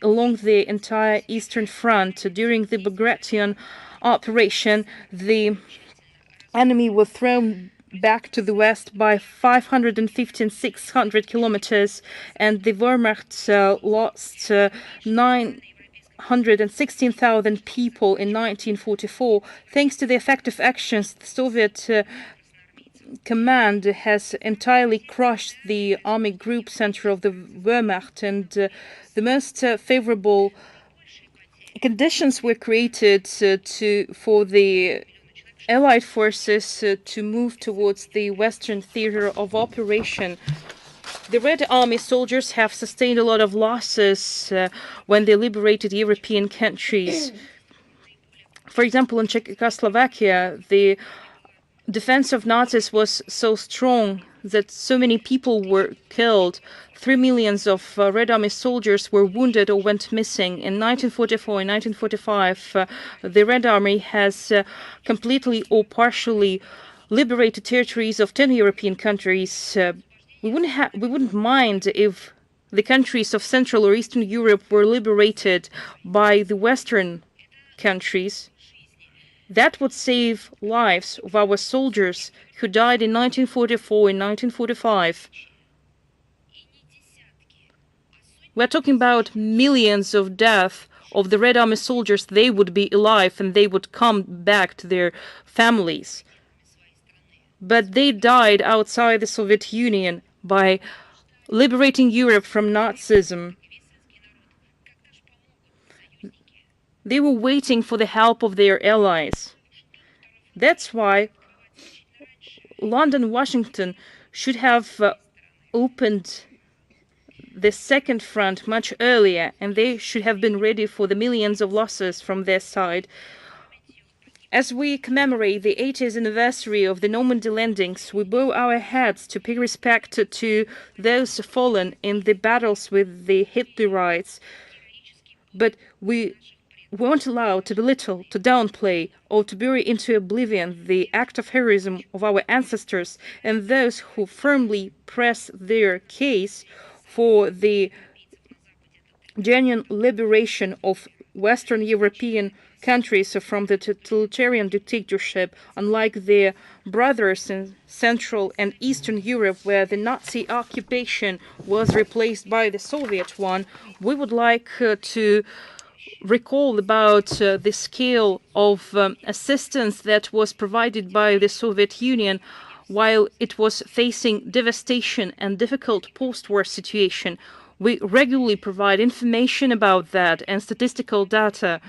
along the entire Eastern Front. During the Bagration operation, the enemy was thrown back to the west by 550 and 600 kilometers, and the Wehrmacht lost 916,000 people in 1944. Thanks to the effective actions, the Soviet command has entirely crushed the army group center of the Wehrmacht, and the most favorable conditions were created for the Allied forces to move towards the Western theater of operation. The Red Army soldiers have sustained a lot of losses when they liberated European countries. For example, in Czechoslovakia, the defense of Nazis was so strong that so many people were killed. 3 million of Red Army soldiers were wounded or went missing. In 1944 and 1945, the Red Army has completely or partially liberated territories of 10 European countries. We wouldn't mind if the countries of Central or Eastern Europe were liberated by the Western countries. That would save lives of our soldiers who died in 1944 and 1945. We're talking about millions of deaths of the Red Army soldiers. They would be alive and they would come back to their families. But they died outside the Soviet Union by liberating Europe from Nazism. They were waiting for the help of their allies. That's why London and Washington should have opened the second front much earlier, and they should have been ready for the millions of losses from their side. As we commemorate the 80th anniversary of the Normandy landings, we bow our heads to pay respect to those fallen in the battles with the Hitlerites. But we weren't allowed to belittle, to downplay, or to bury into oblivion the act of heroism of our ancestors and those who firmly press their case for the genuine liberation of Western European countries from the totalitarian dictatorship, unlike their brothers in Central and Eastern Europe, where the Nazi occupation was replaced by the Soviet one. We would like to recall about the scale of assistance that was provided by the Soviet Union while it was facing devastation and difficult post-war situation. We regularly provide information about that and statistical data.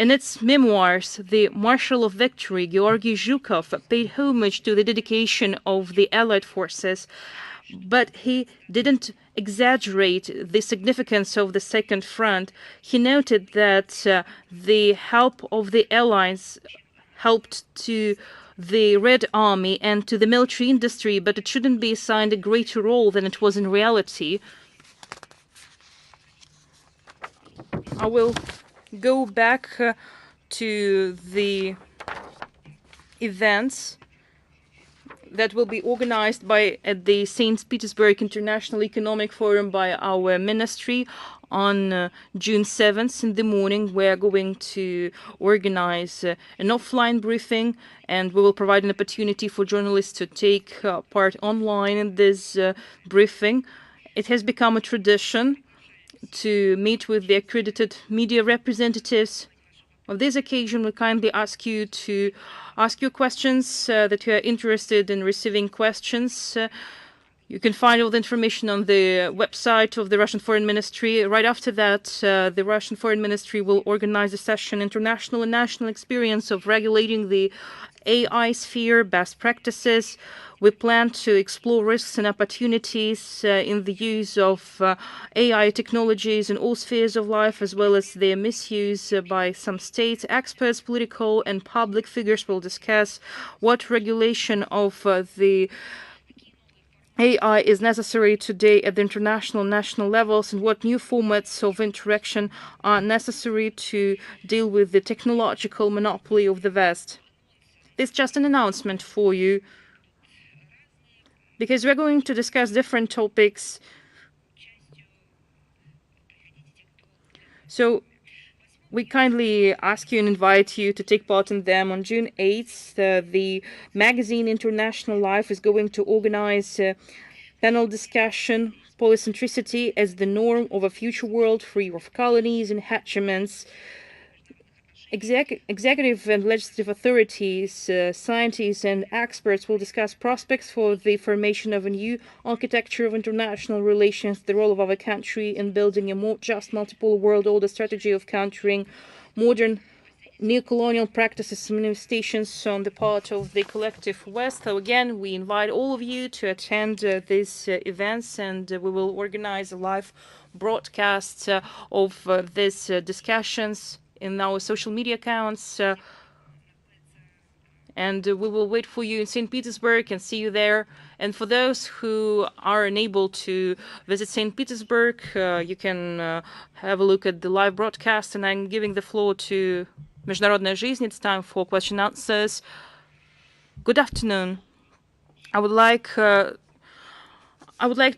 In its memoirs, the Marshal of Victory, Georgy Zhukov, paid homage to the dedication of the Allied forces, but he didn't exaggerate the significance of the Second Front. He noted that the help of the Allies helped to the Red Army and to the military industry, but it shouldn't be assigned a greater role than it was in reality. I will go back to the events that will be organized at the St. Petersburg International Economic Forum by our ministry on June 7th in the morning. We are going to organize an offline briefing, and we will provide an opportunity for journalists to take part online in this briefing. It has become a tradition to meet with the accredited media representatives. On this occasion, we kindly ask you to ask your questions that you are interested in receiving questions. You can find all the information on the website of the Russian Foreign Ministry. Right after that, the Russian Foreign Ministry will organize a session, International and National Experience of Regulating the AI Sphere, Best Practices. We plan to explore risks and opportunities in the use of AI technologies in all spheres of life, as well as their misuse by some states. Experts, political and public figures will discuss what regulation of the AI is necessary today at the international and national levels, and what new formats of interaction are necessary to deal with the technological monopoly of the West. This is just an announcement for you, because we're going to discuss different topics. So we kindly ask you and invite you to take part in them. On June 8th, the magazine International Life is going to organize a panel discussion, Polycentricity as the Norm of a Future World Free of Colonies and Hegemons. Executive and legislative authorities, scientists and experts will discuss prospects for the formation of a new architecture of international relations, the role of our country in building a more just multipolar world order, strategy of countering modern neo-colonial practices and manifestations on the part of the collective West. So again, we invite all of you to attend these events, and we will organize a live broadcast of these discussions in our social media accounts, and we will wait for you in St. Petersburg and see you there. And for those who are unable to visit St. Petersburg, you can have a look at the live broadcast, and I'm giving the floor to Международная жизнь. It's time for question and answers. Good afternoon. I would like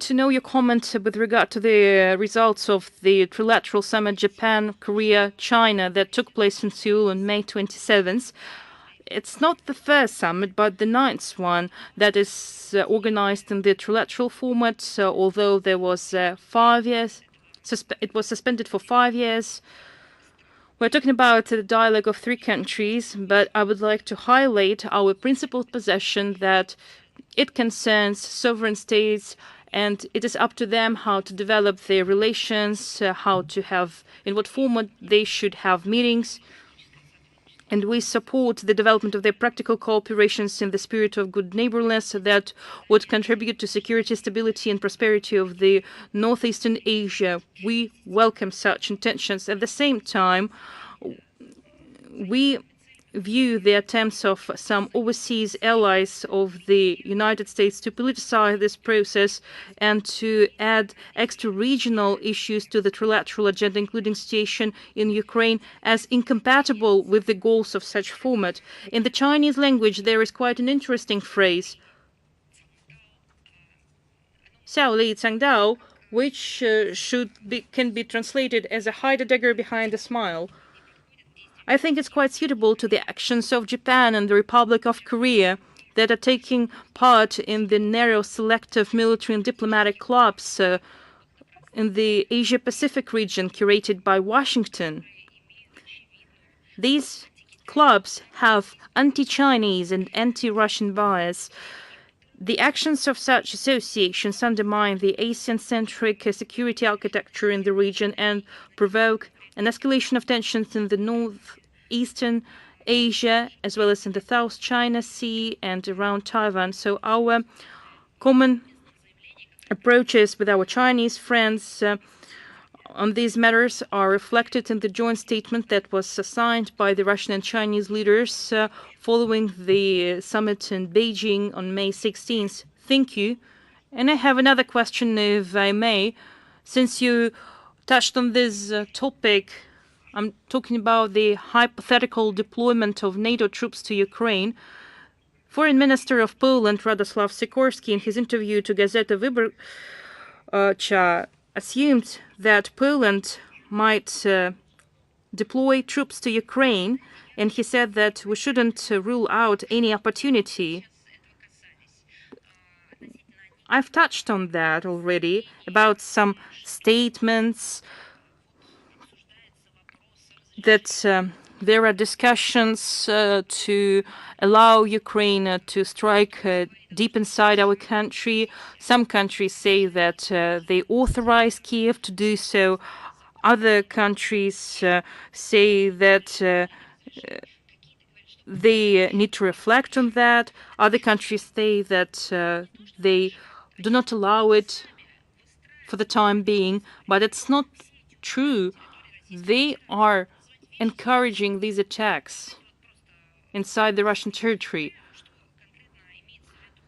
to know your comment with regard to the results of the Trilateral Summit Japan, Korea, China that took place in Seoul on May 27th. It's not the first summit, but the 9th one that is organized in the trilateral format, although there was 5 years. It was suspended for 5 years. We're talking about the dialogue of 3 countries, but I would like to highlight our principled position that it concerns sovereign states, and it is up to them how to develop their relations, in what format they should have meetings. And we support the development of their practical cooperations in the spirit of good neighborliness that would contribute to security, stability, and prosperity of the Northeastern Asia. We welcome such intentions. At the same time, we view the attempts of some overseas allies of the United States to politicize this process and to add extra regional issues to the trilateral agenda, including situation in Ukraine, as incompatible with the goals of such format. In the Chinese language, there is quite an interesting phrase, 笑里藏刀, which can be translated as a hide a dagger behind a smile. I think it's quite suitable to the actions of Japan and the Republic of Korea that are taking part in the narrow selective military and diplomatic clubs in the Asia-Pacific region curated by Washington. These clubs have anti-Chinese and anti-Russian bias. The actions of such associations undermine the ASEAN-centric security architecture in the region and provoke an escalation of tensions in the North Eastern Asia, as well as in the South China Sea and around Taiwan. So our common approaches with our Chinese friends on these matters are reflected in the joint statement that was signed by the Russian and Chinese leaders following the summit in Beijing on May 16th. Thank you. And I have another question, if I may. Since you touched on this topic, I'm talking about the hypothetical deployment of NATO troops to Ukraine. Foreign Minister of Poland, Radoslav Sikorski, in his interview to Gazeta Wyborcza, assumed that Poland might deploy troops to Ukraine, and he said that we shouldn't rule out any opportunity. I've touched on that already, about some statements that there are discussions to allow Ukraine to strike deep inside our country. Some countries say that they authorize Kiev to do so. Other countries say that they need to reflect on that. Other countries say that they do not allow it for the time being, but it's not true. They are encouraging these attacks inside the Russian territory.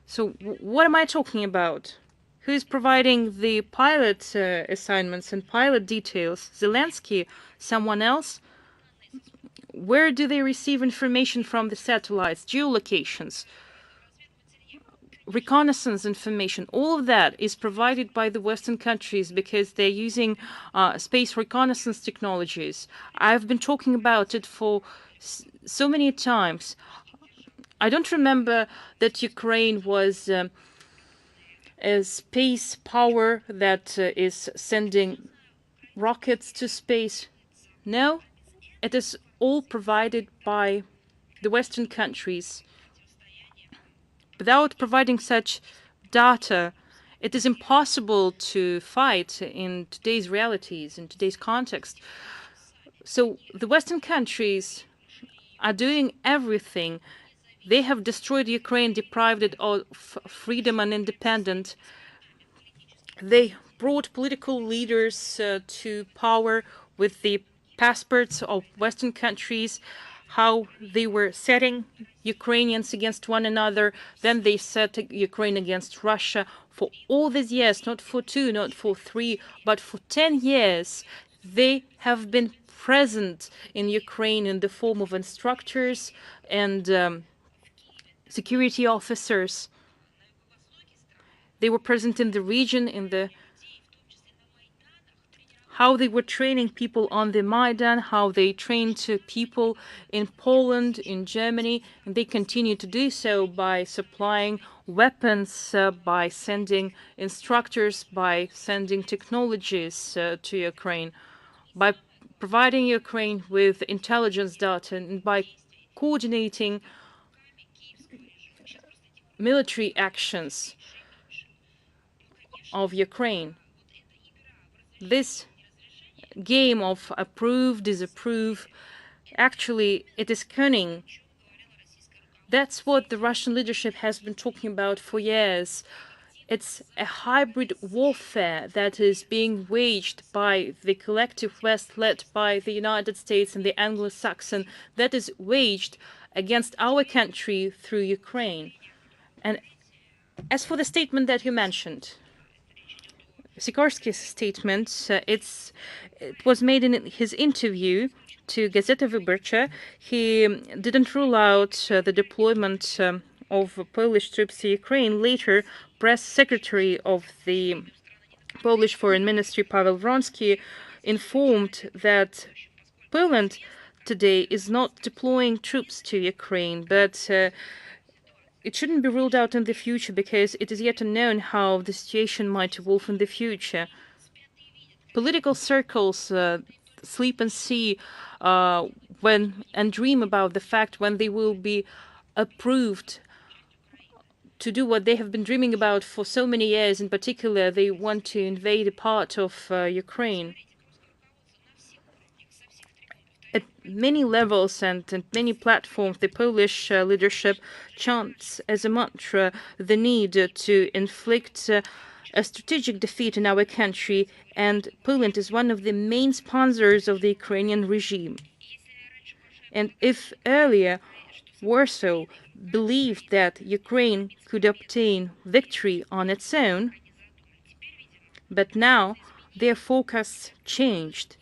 So what am I talking about? Who is providing the pilot assignments and pilot details? Zelensky? Someone else? Where do they receive information from the satellites, geolocations, reconnaissance information? All of that is provided by the Western countries because they're using space reconnaissance technologies. I've been talking about it for so many times. I don't remember that Ukraine was a space power that is sending rockets to space. No, it is all provided by the Western countries. Without providing such data, it is impossible to fight in today's realities, in today's context. So the Western countries are doing everything. They have destroyed Ukraine, deprived it of freedom and independence. They brought political leaders to power with the passports of Western countries, how they were setting Ukrainians against one another. Then they set Ukraine against Russia. For all these years, not for 2, not for 3, but for 10 years, they have been present in Ukraine in the form of instructors and security officers. They were present in the region, how they were training people on the Maidan, how they trained people in Poland, in Germany, and they continue to do so by supplying weapons, by sending instructors, by sending technologies to Ukraine, by providing Ukraine with intelligence data, and by coordinating military actions of Ukraine. This game of approve, disapprove, actually, it is cunning. That's what the Russian leadership has been talking about for years. It's a hybrid warfare that is being waged by the collective West, led by the United States and the Anglo-Saxon, that is waged against our country through Ukraine. And as for the statement that you mentioned, Sikorski's statement, it was made in his interview to Gazeta Wyborcza. He didn't rule out the deployment of Polish troops to Ukraine. Later, press secretary of the Polish Foreign Ministry, Paweł Wronski, informed that Poland today is not deploying troops to Ukraine, but it shouldn't be ruled out in the future because it is yet unknown how the situation might evolve in the future. Political circles sleep and see and dream about the fact when they will be approved to do what they have been dreaming about for so many years. In particular, they want to invade a part of Ukraine. many levels and many platforms, the Polish leadership chants as a mantra the need to inflict a strategic defeat in our country, and Poland is one of the main sponsors of the Ukrainian regime. And if earlier Warsaw believed that Ukraine could obtain victory on its own, but now their forecasts changed.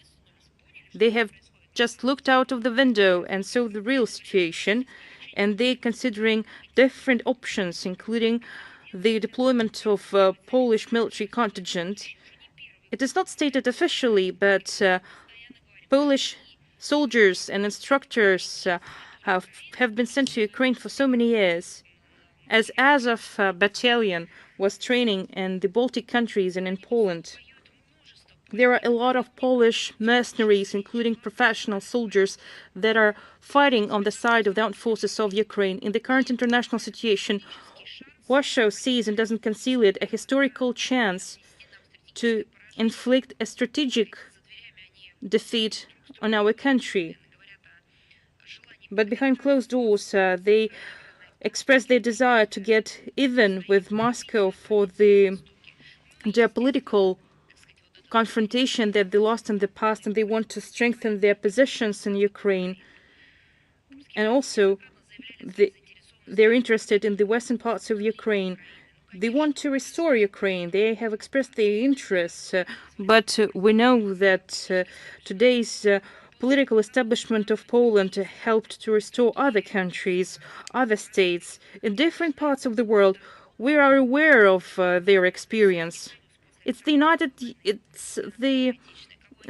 They have just looked out of the window and saw the real situation, and they're considering different options, including the deployment of a Polish military contingent. It is not stated officially, but Polish soldiers and instructors have been sent to Ukraine for so many years. As Azov battalion was training in the Baltic countries and in Poland. There are a lot of Polish mercenaries, including professional soldiers, that are fighting on the side of the armed forces of Ukraine. In the current international situation, Warsaw sees and doesn't conceal it a historical chance to inflict a strategic defeat on our country. But behind closed doors, they express their desire to get even with Moscow for the geopolitical confrontation that they lost in the past, and they want to strengthen their positions in Ukraine. And also, they're interested in the western parts of Ukraine. They want to restore Ukraine. They have expressed their interests, but we know that today's political establishment of Poland helped to restore other countries, other states in different parts of the world. We are aware of their experience. It's the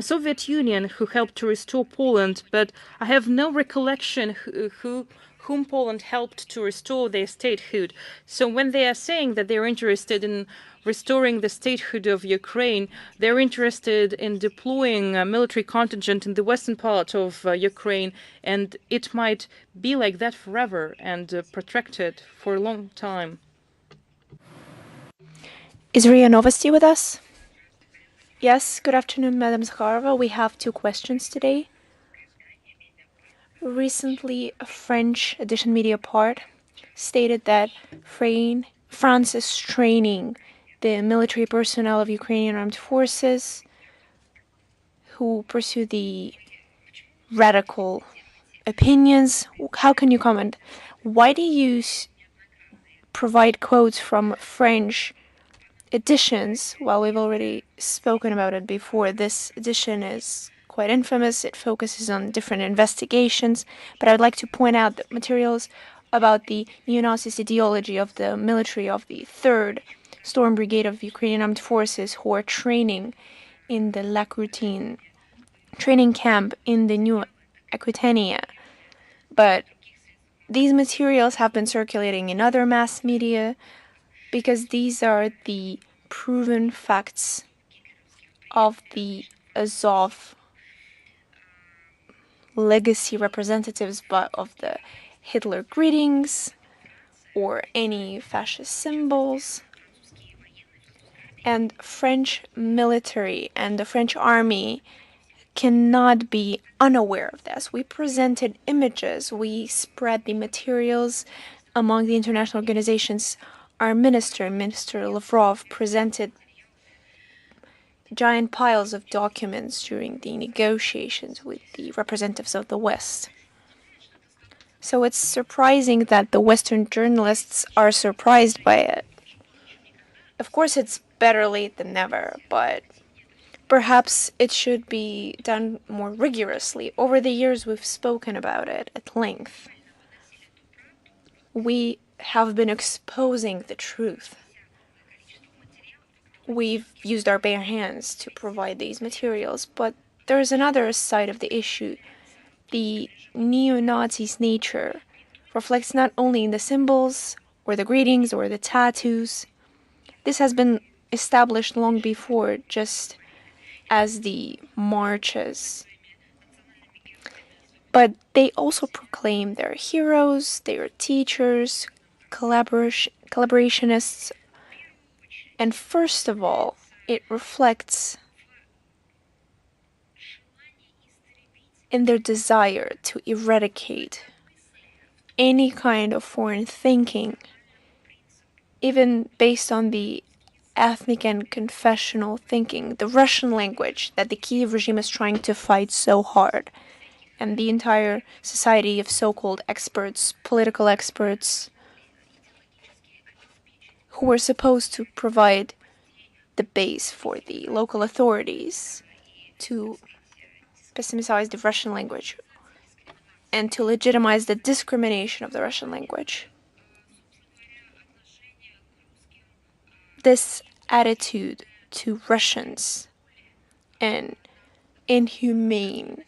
Soviet Union who helped to restore Poland, but I have no recollection whom Poland helped to restore their statehood. So when they are saying that they're interested in restoring the statehood of Ukraine, they're interested in deploying a military contingent in the western part of Ukraine, and it might be like that forever and protracted for a long time. Is Ria Novosti with us? Yes, good afternoon, Madam Zakharova. We have 2 questions today. Recently, a French edition Mediapart stated that France is training the military personnel of Ukrainian armed forces who pursue the radical opinions. How can you comment? Why do you provide quotes from French editions? Well, we've already spoken about it before. This edition is quite infamous. It focuses on different investigations, but I would like to point out the materials about the neo-Nazist ideology of the military of the 3rd Storm Brigade of Ukrainian Armed Forces, who are training in the Lac Routine training camp in the New Aquitania. But these materials have been circulating in other mass media because these are the proven facts of the Azov legacy representatives, but of the Hitler greetings or any fascist symbols. And French military and the French army cannot be unaware of this. We presented images, we spread the materials among the international organizations. Our Minister Lavrov, presented giant piles of documents during the negotiations with the representatives of the West. So it's surprising that the Western journalists are surprised by it. Of course, it's better late than never, but perhaps it should be done more rigorously. Over the years, we've spoken about it at length. We have been exposing the truth. We've used our bare hands to provide these materials, but there's another side of the issue. The neo-Nazis' nature reflects not only in the symbols or the greetings or the tattoos. This has been established long before, just as the marches. But they also proclaim they're heroes, they are teachers, collaborationists, and first of all, it reflects in their desire to eradicate any kind of foreign thinking, even based on the ethnic and confessional thinking, the Russian language that the Kiev regime is trying to fight so hard, and the entire society of so-called experts, political experts, who were supposed to provide the base for the local authorities to pessimicize the Russian language and to legitimize the discrimination of the Russian language. This attitude to Russians and inhumane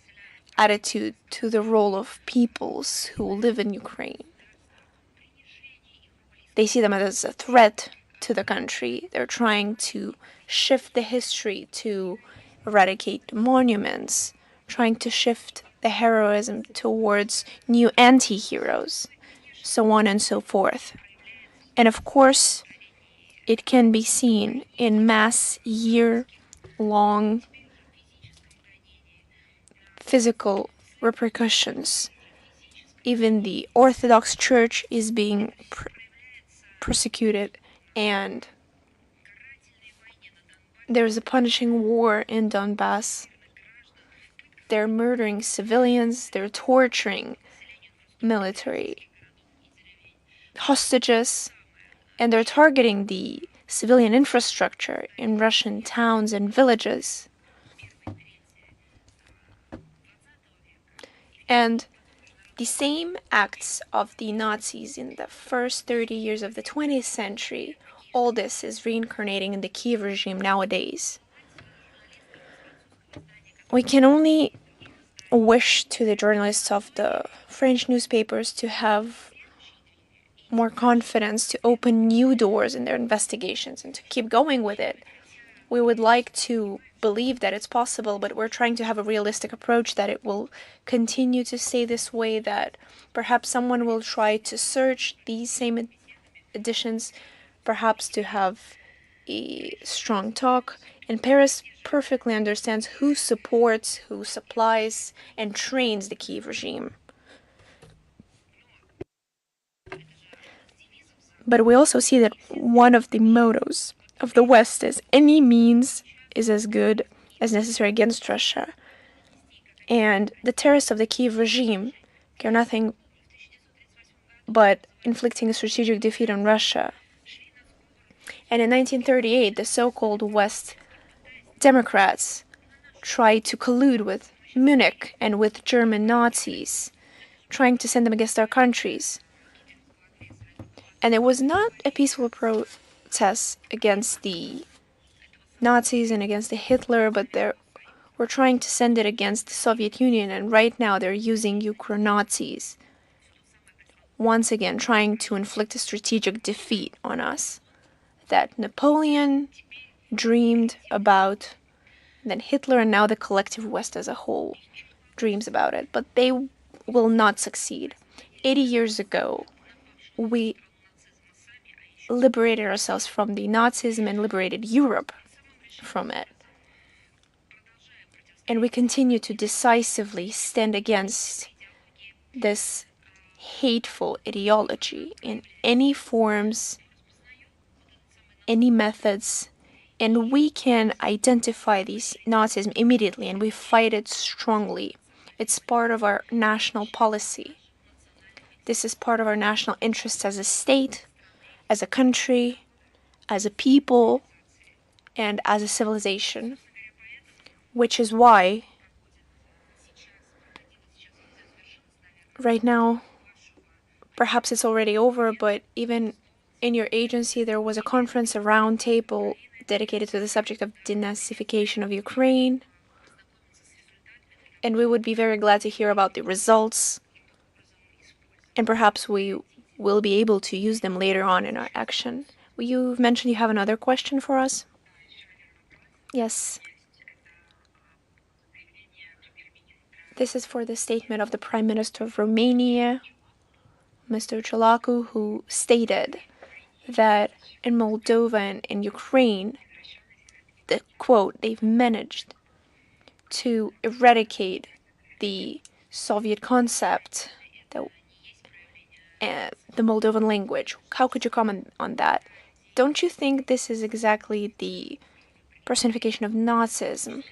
attitude to the role of peoples who live in Ukraine. They see them as a threat to the country. They're trying to shift the history to eradicate monuments, trying to shift the heroism towards new anti-heroes, so on and so forth. And of course, it can be seen in mass year-long physical repercussions. Even the Orthodox Church is being persecuted, and there's a punishing war in Donbass. They're murdering civilians, they're torturing military hostages, and they're targeting the civilian infrastructure in Russian towns and villages. And the same acts of the Nazis in the first 30 years of the 20th century, all this is reincarnating in the Kiev regime nowadays. We can only wish to the journalists of the French newspapers to have more confidence, to open new doors in their investigations and to keep going with it. We would like to believe that it's possible, but we're trying to have a realistic approach that it will continue to stay this way, that perhaps someone will try to search these same editions, perhaps to have a strong talk. And Paris perfectly understands who supports, who supplies, and trains the Kiev regime. But we also see that one of the mottos of the West is any means is as good as necessary against Russia. And the terrorists of the Kiev regime care nothing but inflicting a strategic defeat on Russia. And in 1938, the so-called West Democrats tried to collude with Munich and with German Nazis, trying to send them against our countries. And it was not a peaceful protest against the Nazis and against the Hitler, but they were trying to send it against the Soviet Union, and right now they're using Ukro-Nazis, once again trying to inflict a strategic defeat on us that Napoleon dreamed about, then Hitler and now the collective West as a whole dreams about it, but they will not succeed. 80 years ago, we liberated ourselves from the Nazism and liberated Europe from it. And we continue to decisively stand against this hateful ideology in any forms, any methods, and we can identify these Nazism immediately and we fight it strongly. It's part of our national policy. This is part of our national interests as a state, as a country, as a people, and as a civilization. Which is why right now, perhaps it's already over, but even in your agency there was a conference, a round table dedicated to the subject of denazification of Ukraine. And we would be very glad to hear about the results. And perhaps we will be able to use them later on in our action. You've mentioned you have another question for us? Yes. This is for the statement of the Prime Minister of Romania, Mr. Ciolacu, who stated that in Moldova and in Ukraine, quote, they've managed to eradicate the Soviet concept, the Moldovan language. How could you comment on that? Don't you think this is exactly the personification of Nazism?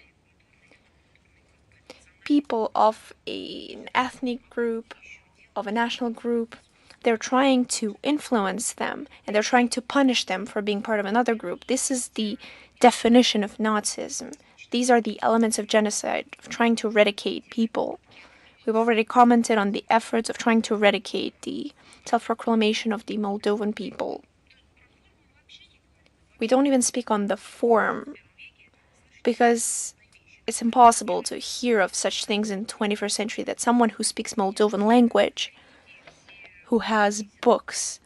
People of an ethnic group, of a national group, they're trying to influence them, and they're trying to punish them for being part of another group. This is the definition of Nazism. These are the elements of genocide, of trying to eradicate people. We've already commented on the efforts of trying to eradicate the self-proclamation of the Moldovan people. We don't even speak on the form, because it's impossible to hear of such things in the 21st century, that someone who speaks Moldovan language, who has books,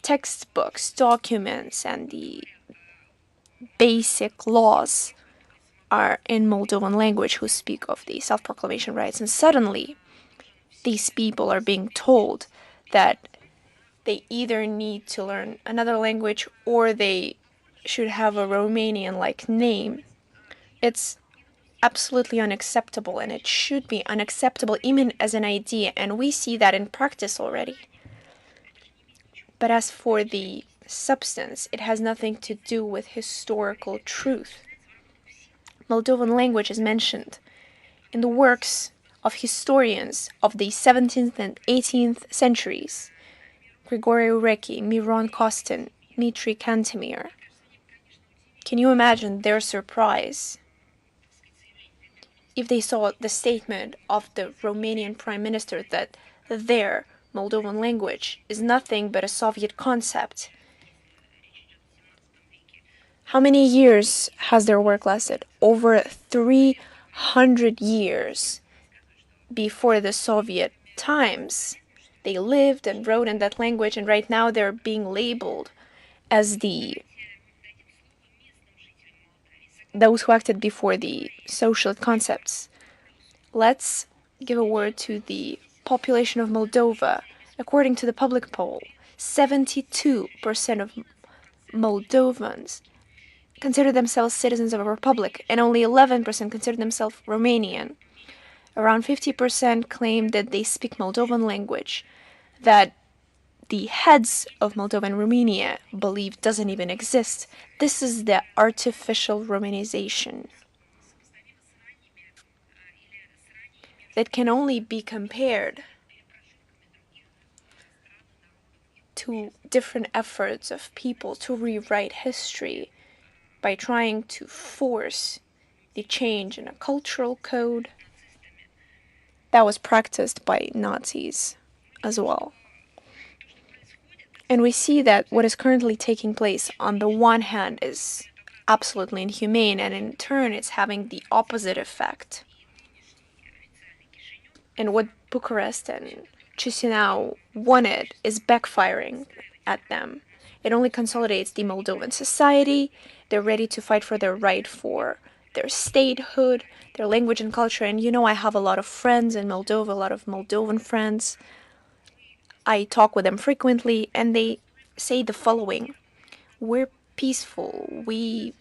textbooks, documents, and the basic laws are in Moldovan language, who speak of the self-proclamation rights, and suddenly these people are being told that they either need to learn another language or they should have a Romanian-like name. It's absolutely unacceptable, and it should be unacceptable even as an idea, and we see that in practice already. But as for the substance, it has nothing to do with historical truth. Moldovan language is mentioned in the works of historians of the 17th and 18th centuries: Grigore Reki, Miron Costin, Dmitry Cantemir. Can you imagine their surprise if they saw the statement of the Romanian Prime Minister that their Moldovan language is nothing but a Soviet concept? How many years has their work lasted? Over 300 years before the Soviet times. They lived and wrote in that language, and right now they're being labeled as those who acted before the socialist concepts. Let's give a word to the population of Moldova. According to the public poll, 72% of Moldovans consider themselves citizens of a republic, and only 11% consider themselves Romanian. Around 50% claim that they speak Moldovan language, that the heads of Moldova and Romania believe doesn't even exist. This is the artificial Romanization that can only be compared to different efforts of people to rewrite history by trying to force the change in a cultural code that was practiced by Nazis as well. And we see that what is currently taking place, on the one hand, is absolutely inhumane, and in turn it's having the opposite effect. And what Bucharest and Chisinau wanted is backfiring at them. It only consolidates the Moldovan society. They're ready to fight for their right for their statehood, their language and culture. And you know, I have a lot of friends in Moldova, a lot of Moldovan friends. I talk with them frequently, and they say the following: we're peaceful, we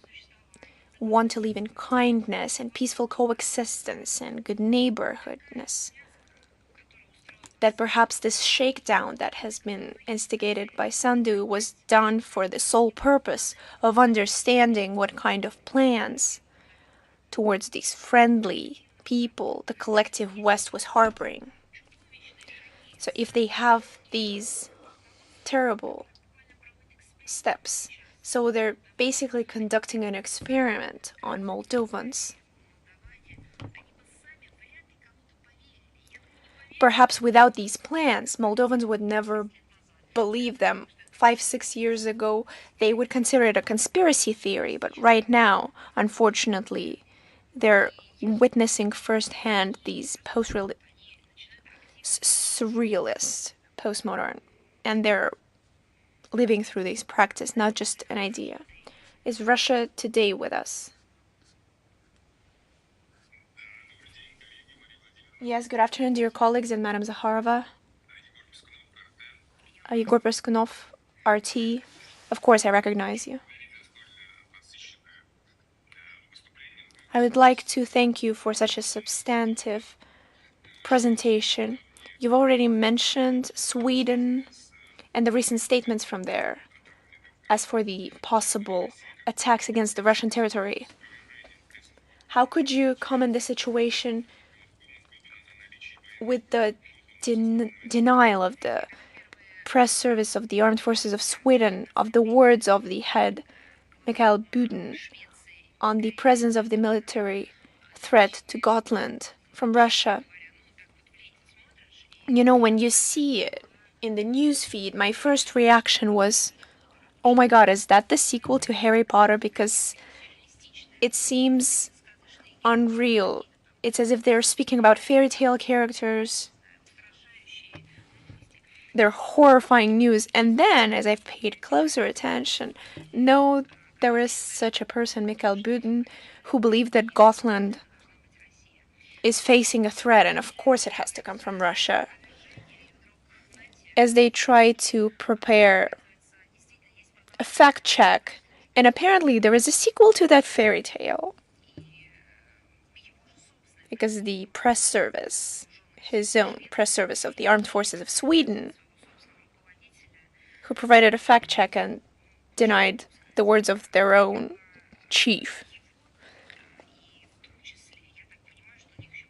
want to live in kindness and peaceful coexistence and good neighborhoodness. That perhaps this shakedown that has been instigated by Sandu was done for the sole purpose of understanding what kind of plans towards these friendly people the collective West was harboring. So if they have these terrible steps, so they're basically conducting an experiment on Moldovans. Perhaps without these plans, Moldovans would never believe them. 5-6 years ago, they would consider it a conspiracy theory, but right now, unfortunately, they're witnessing firsthand these surrealist, postmodern, and they're living through this practice, not just an idea. Is Russia today with us? Yes, good afternoon, dear colleagues and Madam Zakharova. Igor Perskunov, RT. Of course, I recognize you. I would like to thank you for such a substantive presentation. You've already mentioned Sweden and the recent statements from there as for the possible attacks against the Russian territory. How could you comment the situation with the denial of the press service of the armed forces of Sweden of the words of the head, Mikael Budin, on the presence of the military threat to Gotland from Russia? You know, when you see it in the news feed, my first reaction was, oh my god, is that the sequel to Harry Potter? Because it seems unreal. It's as if they're speaking about fairy tale characters. They're horrifying news. And then, as I've paid closer attention, no, there is such a person, Mikael Budin, who believed that Gotland is facing a threat, and of course it has to come from Russia. As they try to prepare a fact check, and apparently there is a sequel to that fairy tale. Because the press service, his own press service of the armed forces of Sweden, who provided a fact check and denied the words of their own chief,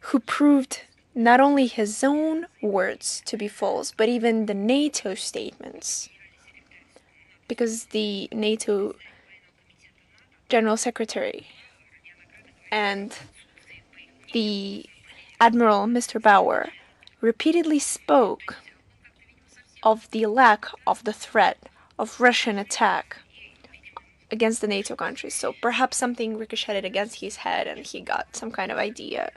who proved not only his own words to be false, but even the NATO statements. Because the NATO General Secretary and the Admiral Mr. Bauer repeatedly spoke of the lack of the threat of Russian attack against the NATO countries. So perhaps something ricocheted against his head and he got some kind of idea.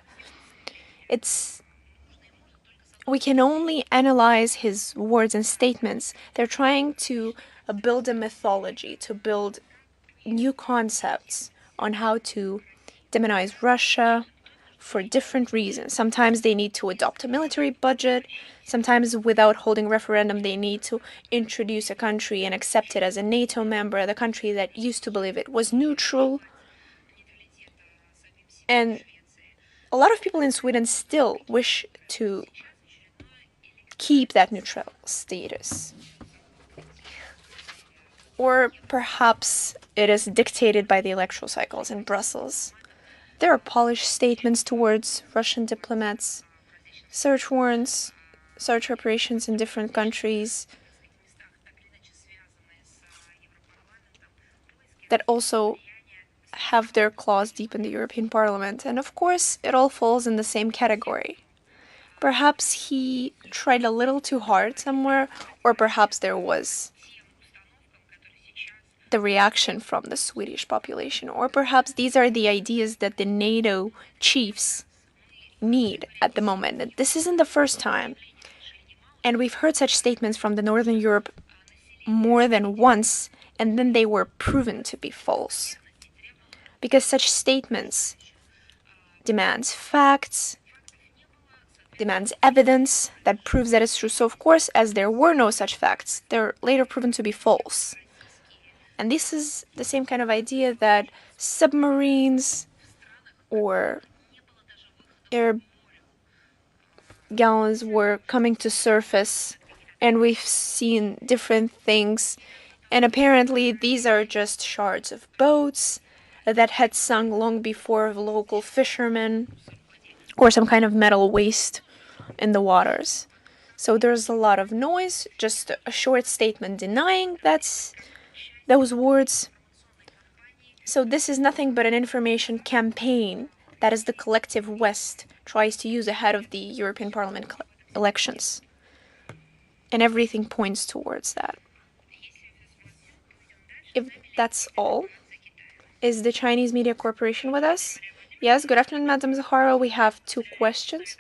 We can only analyze his words and statements. They're trying to build a mythology, to build new concepts on how to demonize Russia for different reasons. Sometimes they need to adopt a military budget. Sometimes without holding referendum, they need to introduce a country and accept it as a NATO member, the country that used to believe it was neutral. And a lot of people in Sweden still wish to keep that neutral status. Or perhaps it is dictated by the electoral cycles in Brussels. There are polished statements towards Russian diplomats, search warrants, search operations in different countries that also have their claws deep in the European Parliament. And of course, it all falls in the same category. Perhaps he tried a little too hard somewhere, or perhaps there was the reaction from the Swedish population, or perhaps these are the ideas that the NATO chiefs need at the moment. This isn't the first time, and we've heard such statements from the Northern Europe more than once, and then they were proven to be false. Because such statements demands facts, demands evidence that proves that it's true. So of course, as there were no such facts, they're later proven to be false. And this is the same kind of idea that submarines or air guns were coming to surface, and we've seen different things. And apparently these are just shards of boats that had sunk long before local fishermen, or some kind of metal waste in the waters. So there's a lot of noise, just a short statement denying those words. So this is nothing but an information campaign that is the collective West tries to use ahead of the European Parliament elections. And everything points towards that. If that's all, is the Chinese Media Corporation with us? Yes, good afternoon, Madam Zahara. We have 2 questions.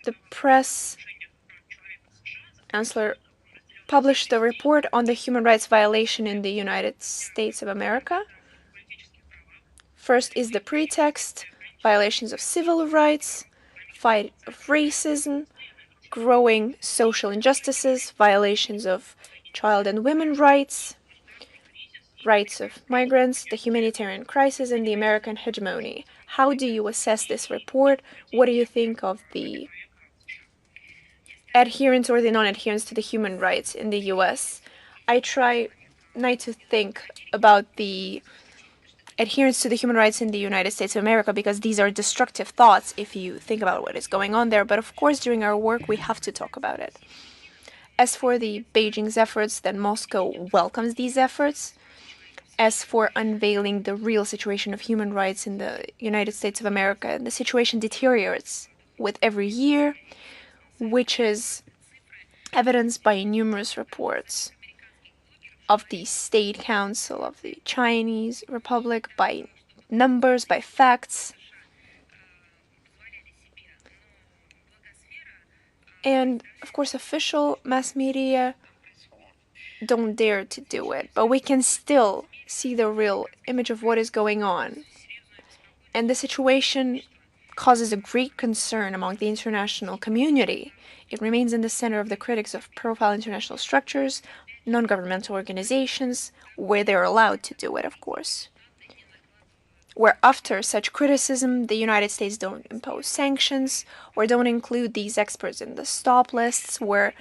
The press answer published a report on the human rights violation in the United States of America. First is the pretext, violations of civil rights, fight of racism, growing social injustices, violations of child and women rights, rights of migrants, the humanitarian crisis, and the American hegemony. How do you assess this report? What do you think of the adherence or the non-adherence to the human rights in the US? I try not to think about the adherence to the human rights in the United States of America because these are destructive thoughts if you think about what is going on there. But of course, during our work, we have to talk about it. As for the Beijing's efforts, then Moscow welcomes these efforts. As for unveiling the real situation of human rights in the United States of America, the situation deteriorates with every year, which is evidenced by numerous reports of the State Council of the Chinese Republic, by numbers, by facts. And of course, official mass media don't dare to do it, but we can still see the real image of what is going on. And the situation causes a great concern among the international community. It remains in the center of the critics of profile international structures, non-governmental organizations, where they're allowed to do it, of course. Where after such criticism, the United States don't impose sanctions or don't include these experts in the stop lists, where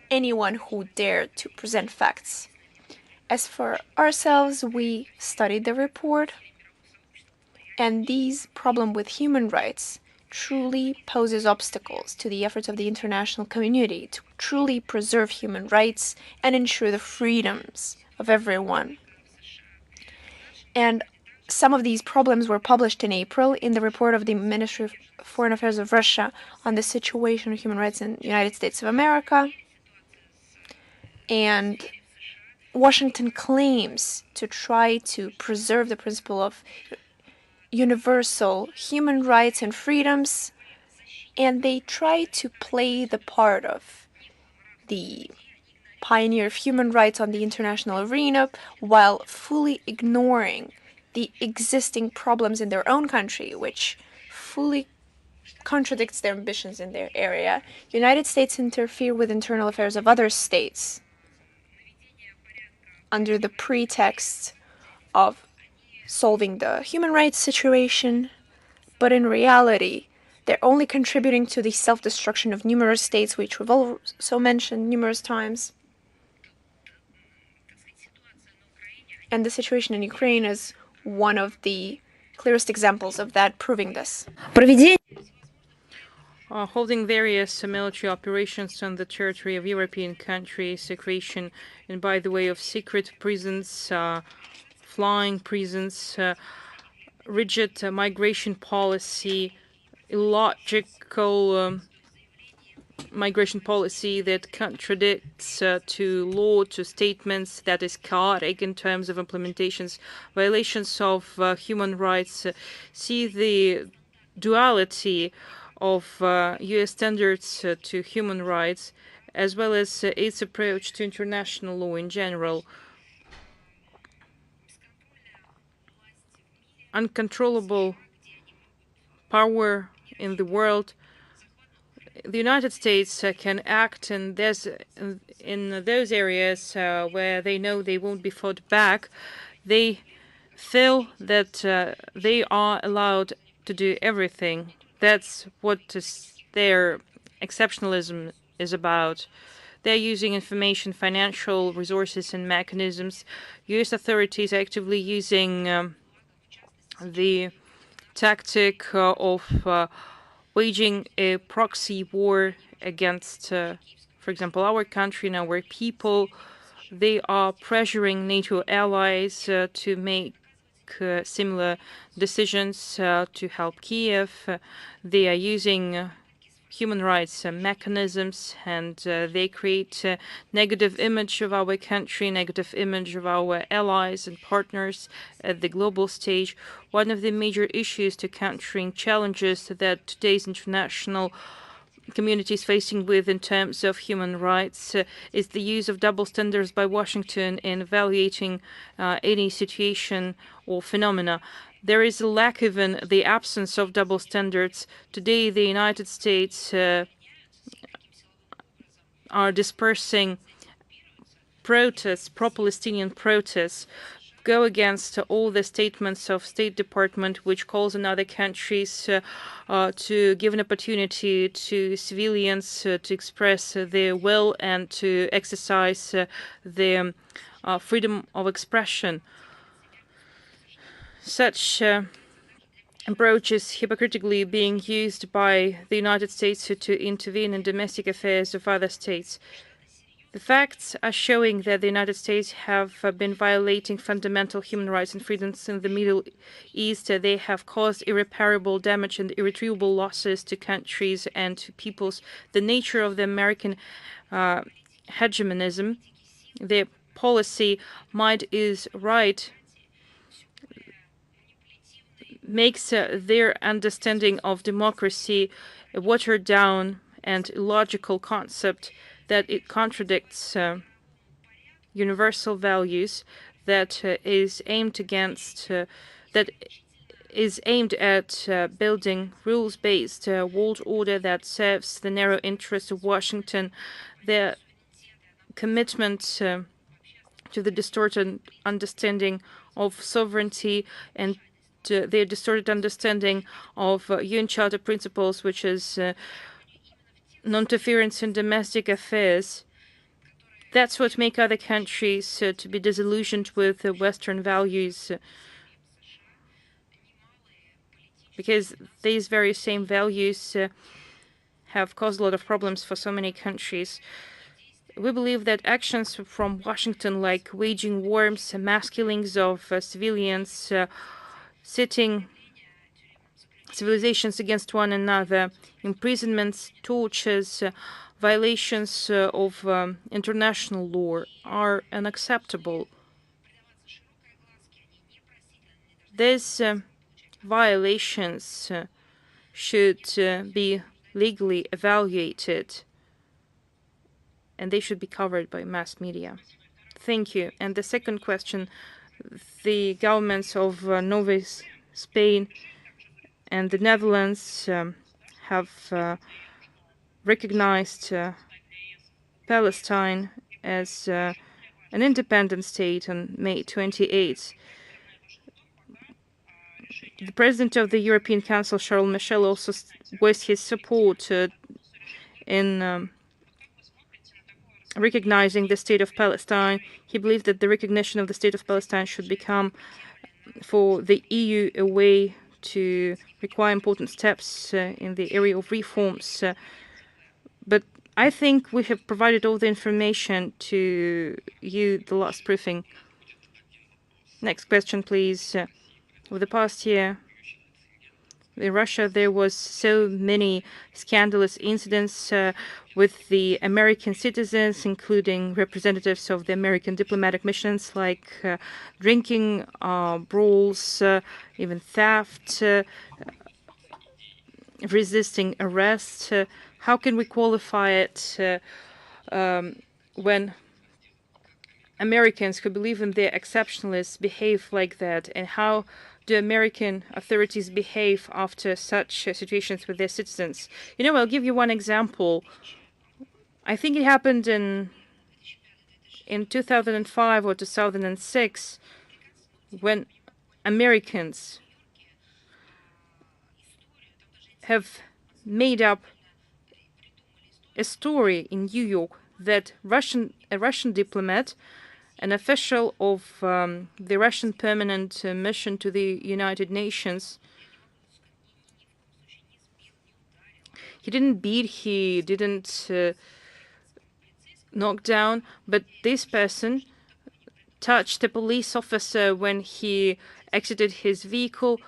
anyone who dared to present facts. As for ourselves, we studied the report, and these problems with human rights truly poses obstacles to the efforts of the international community to truly preserve human rights and ensure the freedoms of everyone. And some of these problems were published in April in the report of the Ministry of Foreign Affairs of Russia on the situation of human rights in the United States of America. And Washington claims to try to preserve the principle of universal human rights and freedoms, and they try to play the part of the pioneer of human rights on the international arena while fully ignoring the existing problems in their own country, which fully contradicts their ambitions in their area. United States interfere with internal affairs of other states under the pretext of solving the human rights situation, but in reality, they're only contributing to the self-destruction of numerous states, which we've also mentioned numerous times. And the situation in Ukraine is one of the clearest examples of that, proving this. Holding various military operations on the territory of European countries, creation, and by the way of secret prisons, flying prisons, rigid migration policy, illogical migration policy that contradicts to law, to statements, that is chaotic in terms of implementations, violations of human rights. See the duality of U.S. standards to human rights, as well as its approach to international law in general. Uncontrollable power in the world. The United States can act in those areas where they know they won't be fought back. They feel that they are allowed to do everything. That's what their exceptionalism is about. They're using information, financial resources, and mechanisms. U.S. authorities are actively using the tactic of waging a proxy war against, for example, our country and our people. They are pressuring NATO allies to make similar decisions to help Kiev. They are using human rights mechanisms, and they create a negative image of our country, negative image of our allies and partners at the global stage. One of the major issues to countering challenges that today's international community is facing with in terms of human rights is the use of double standards by Washington in evaluating any situation or phenomena. There is a lack, even the absence of double standards. Today, the United States are dispersing protests, pro-Palestinian protests. go against all the statements of State Department, which calls on other countries to give an opportunity to civilians to express their will and to exercise their freedom of expression. Such approach is hypocritically being used by the United States to intervene in domestic affairs of other states. The facts are showing that the United States have been violating fundamental human rights and freedoms in the Middle East. They have caused irreparable damage and irretrievable losses to countries and to peoples. The nature of the American hegemonism, their policy, might is right, makes their understanding of democracy a watered down and illogical concept, that it contradicts universal values, that is aimed at building rules-based world order that serves the narrow interests of Washington. Their commitment to the distorted understanding of sovereignty and their distorted understanding of UN Charter principles, which is non-interference in domestic affairs. That's what makes other countries to be disillusioned with Western values, because these very same values have caused a lot of problems for so many countries. We believe that actions from Washington, like waging wars, mass killings of civilians, setting civilizations against one another, imprisonments, tortures, violations of international law are unacceptable. These violations should be legally evaluated, and they should be covered by mass media. Thank you. And the second question, the governments of Norway, Spain, and the Netherlands have recognized Palestine as an independent state on May 28th. The President of the European Council, Charles Michel, also voiced his support in recognizing the state of Palestine. He believed that the recognition of the state of Palestine should become for the EU a way to require important steps in the area of reforms. But I think we have provided all the information to you the last briefing. Next question, please. Over the past year, in Russia, there was so many scandalous incidents with the American citizens, including representatives of the American diplomatic missions, like drinking brawls, even theft, resisting arrest. How can we qualify it when Americans who believe in their exceptionalists behave like that? And how do American authorities behave after such situations with their citizens? You know, I'll give you one example. I think it happened in 2005 or 2006, when Americans have made up a story in New York that a Russian diplomat, an official of the Russian permanent mission to the United Nations, he didn't beat, he didn't knock down, but this person touched a police officer when he exited his vehicle.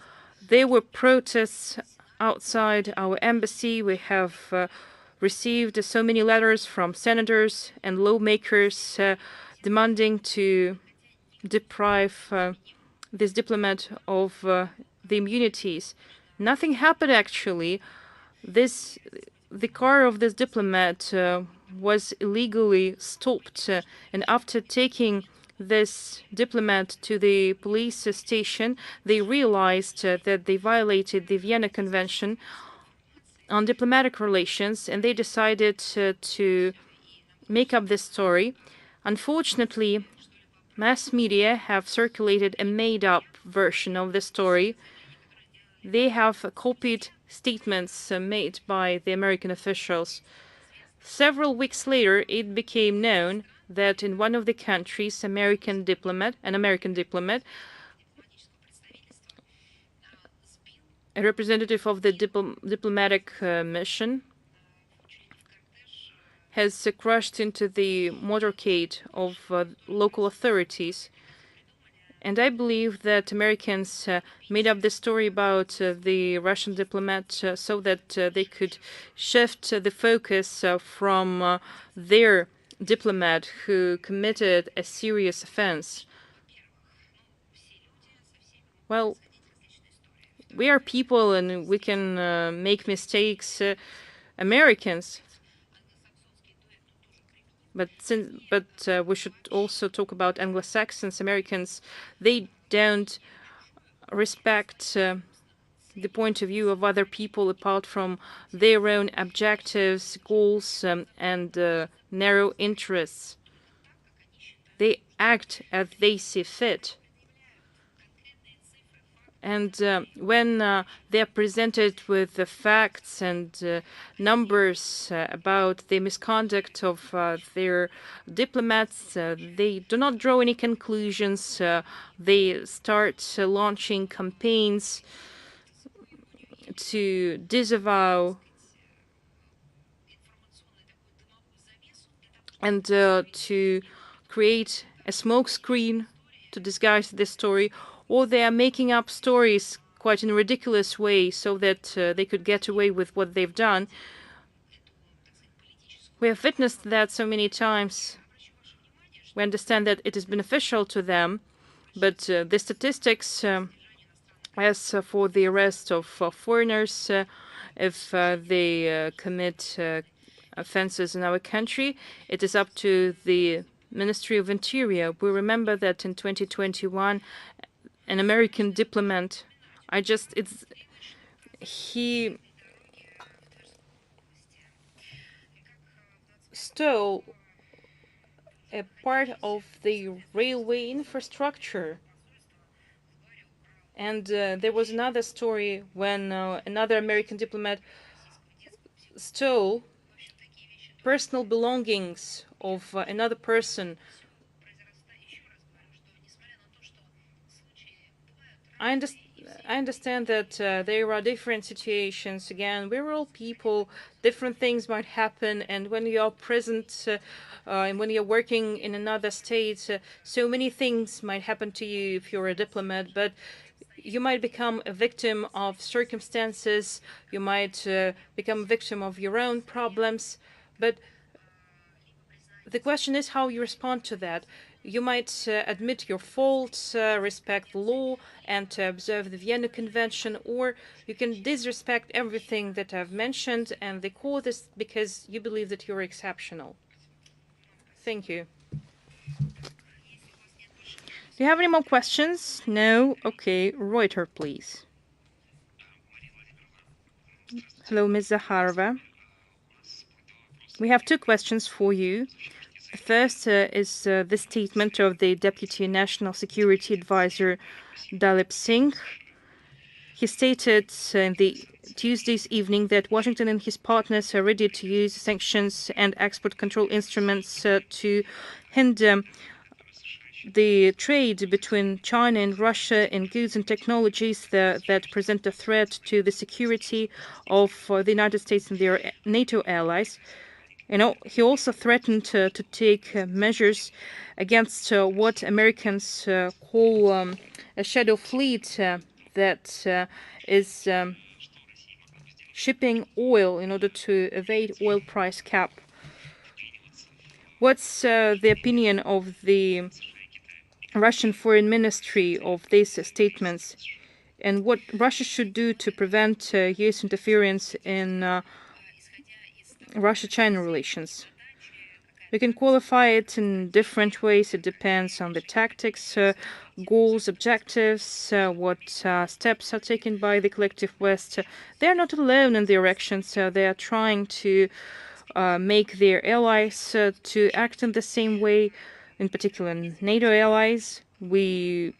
There were protests outside our embassy. We have received so many letters from senators and lawmakers demanding to deprive this diplomat of the immunities. Nothing happened, actually. The car of this diplomat was illegally stopped, and after taking this diplomat to the police station, they realized that they violated the Vienna Convention on diplomatic relations, and they decided to make up this story. Unfortunately, mass media have circulated a made-up version of the story. They have copied statements made by the American officials. Several weeks later, it became known that in one of the countries, an American diplomat, a representative of the diplomatic mission, has crashed into the motorcade of local authorities. And I believe that Americans made up the story about the Russian diplomat so that they could shift the focus from their diplomat who committed a serious offense. Well, we are people and we can make mistakes. Americans. But we should also talk about Anglo-Saxons. Americans, they don't respect the point of view of other people apart from their own objectives, goals, and narrow interests. They act as they see fit. And when they are presented with the facts and numbers about the misconduct of their diplomats, they do not draw any conclusions. They start launching campaigns to disavow and to create a smokescreen to disguise this story, or they are making up stories quite in a ridiculous way so that they could get away with what they've done. We have witnessed that so many times. We understand that it is beneficial to them, but the statistics, as for the arrest of foreigners, if they commit offenses in our country, it is up to the Ministry of Interior. We remember that in 2021, an American diplomat, he stole a part of the railway infrastructure. And there was another story when another American diplomat stole personal belongings of another person. I understand that there are different situations. Again, we're all people. Different things might happen, and when you are present and when you're working in another state, so many things might happen to you if you're a diplomat. But you might become a victim of circumstances. You might become a victim of your own problems. But the question is how you respond to that. You might admit your faults, respect the law, and observe the Vienna Convention, or you can disrespect everything that I've mentioned, and they call this because you believe that you're exceptional. Thank you. Do you have any more questions? No? Okay. Reuter, please. Hello, Ms. Zakharova. We have two questions for you. The first is the statement of the Deputy National Security Advisor Dalip Singh. He stated in the Tuesday's evening that Washington and his partners are ready to use sanctions and export control instruments to hinder the trade between China and Russia in goods and technologies that present a threat to the security of the United States and their NATO allies. He also threatened to take measures against what Americans call a shadow fleet that is shipping oil in order to evade oil price cap. What's the opinion of the Russian Foreign Ministry of these statements, and what Russia should do to prevent U.S. interference in Russia-China relations? We can qualify it in different ways. It depends on the tactics, goals, objectives, what steps are taken by the collective West. They are not alone in their actions. They are trying to make their allies to act in the same way. in particular NATO allies. We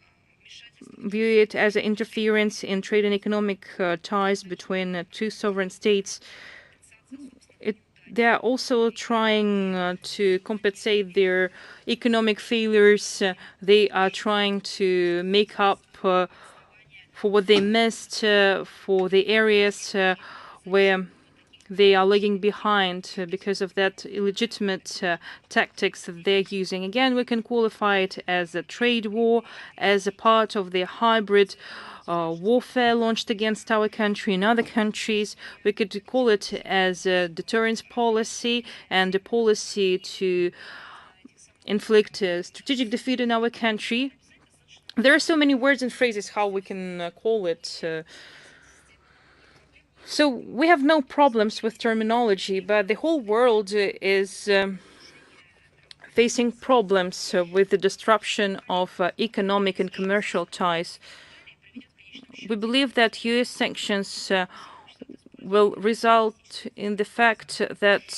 view it as an interference in trade and economic ties between two sovereign states. They are also trying to compensate their economic failures. They are trying to make up for what they missed, for the areas where they are lagging behind because of that illegitimate tactics that they're using. Again, we can qualify it as a trade war, as a part of the hybrid warfare launched against our country and other countries. We could call it as a deterrence policy and a policy to inflict a strategic defeat in our country. There are so many words and phrases how we can call it. So we have no problems with terminology, but the whole world is facing problems with the disruption of economic and commercial ties. We believe that US sanctions will result in the fact that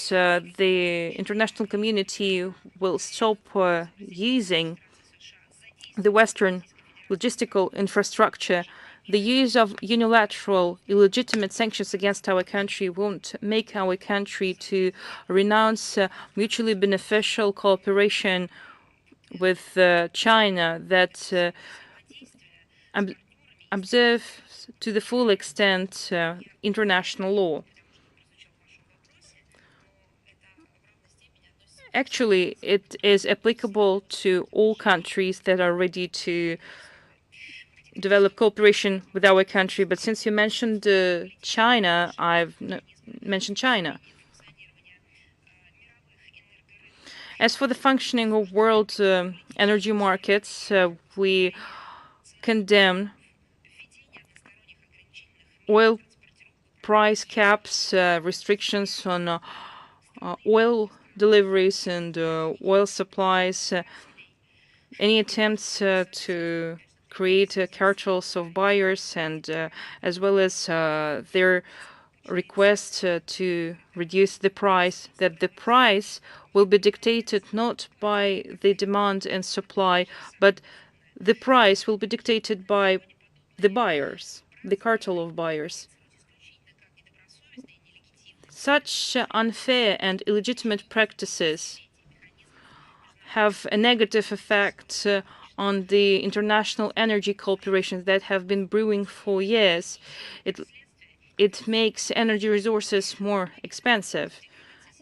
the international community will stop using the Western logistical infrastructure. The use of unilateral, illegitimate sanctions against our country won't make our country to renounce mutually beneficial cooperation with China that observes to the full extent international law. Actually, it is applicable to all countries that are ready to develop cooperation with our country. But since you mentioned China, I've mentioned China. As for the functioning of world energy markets, we condemn oil price caps, restrictions on oil deliveries and oil supplies, any attempts to create cartels of buyers, and as well as their request to reduce the price, that the price will be dictated not by the demand and supply, but the price will be dictated by the buyers, the cartel of buyers. Such unfair and illegitimate practices have a negative effect on the international energy cooperations that have been brewing for years. It makes energy resources more expensive,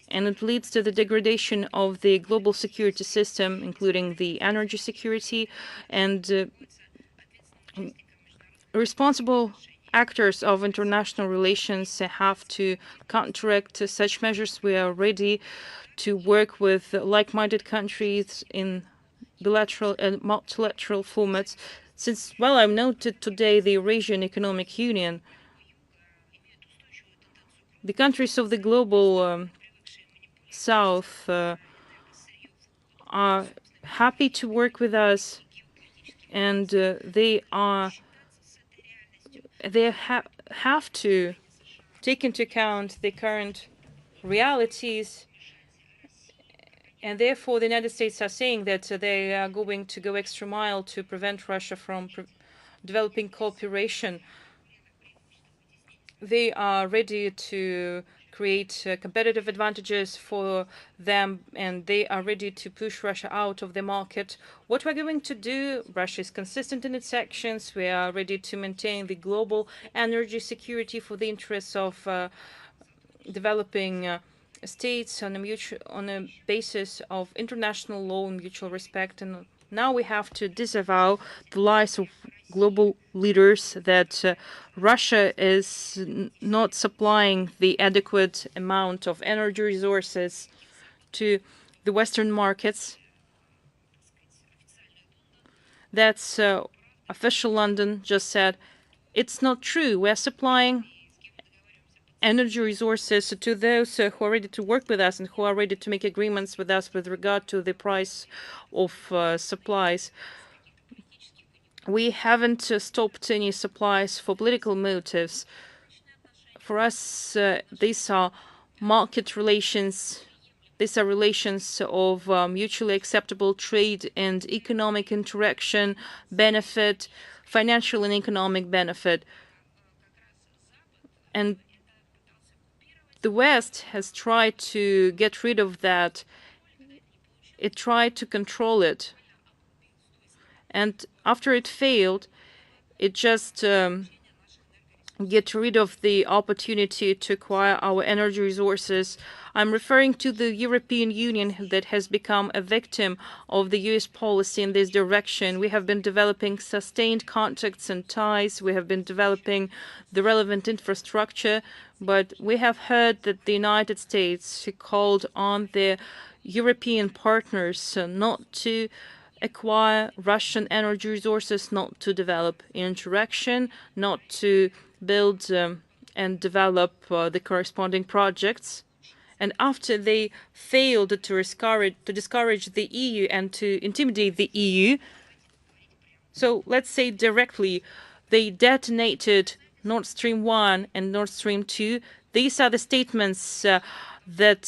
and it leads to the degradation of the global security system, including the energy security, and responsible actors of international relations have to counteract such measures. We are ready to work with like-minded countries in bilateral and multilateral formats. Since, well, I've noted today the Eurasian Economic Union, the countries of the global south are happy to work with us, and they have to take into account the current realities, and therefore the United States are saying that they are going to go extra mile to prevent Russia from developing cooperation. They are ready to create competitive advantages for them, and they are ready to push Russia out of the market. What we're going to do, Russia is consistent in its actions. We are ready to maintain the global energy security for the interests of developing states on a basis of international law and mutual respect. And now we have to disavow the lies of global leaders that Russia is not supplying the adequate amount of energy resources to the Western markets. That's official London just said. It's not true. We're supplying energy resources to those who are ready to work with us and who are ready to make agreements with us with regard to the price of supplies. We haven't stopped any supplies for political motives. For us, these are market relations These are relations of mutually acceptable trade and economic interaction, benefit, financial and economic benefit. And the West has tried to get rid of that. It tried to control it. And after it failed, it just get rid of the opportunity to acquire our energy resources. I'm referring to the European Union that has become a victim of the US policy in this direction. We have been developing sustained contacts and ties. We have been developing the relevant infrastructure, but we have heard that the United States called on the European partners not to acquire Russian energy resources, not to develop interaction, not to build and develop the corresponding projects. And after they failed to discourage the EU and to intimidate the EU, so let's say directly, they detonated Nord Stream 1 and Nord Stream 2. These are the statements that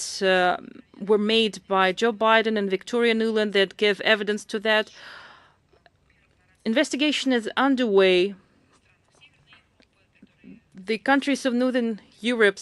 were made by Joe Biden and Victoria Nuland that give evidence to that. Investigation is underway. The countries of Northern Europe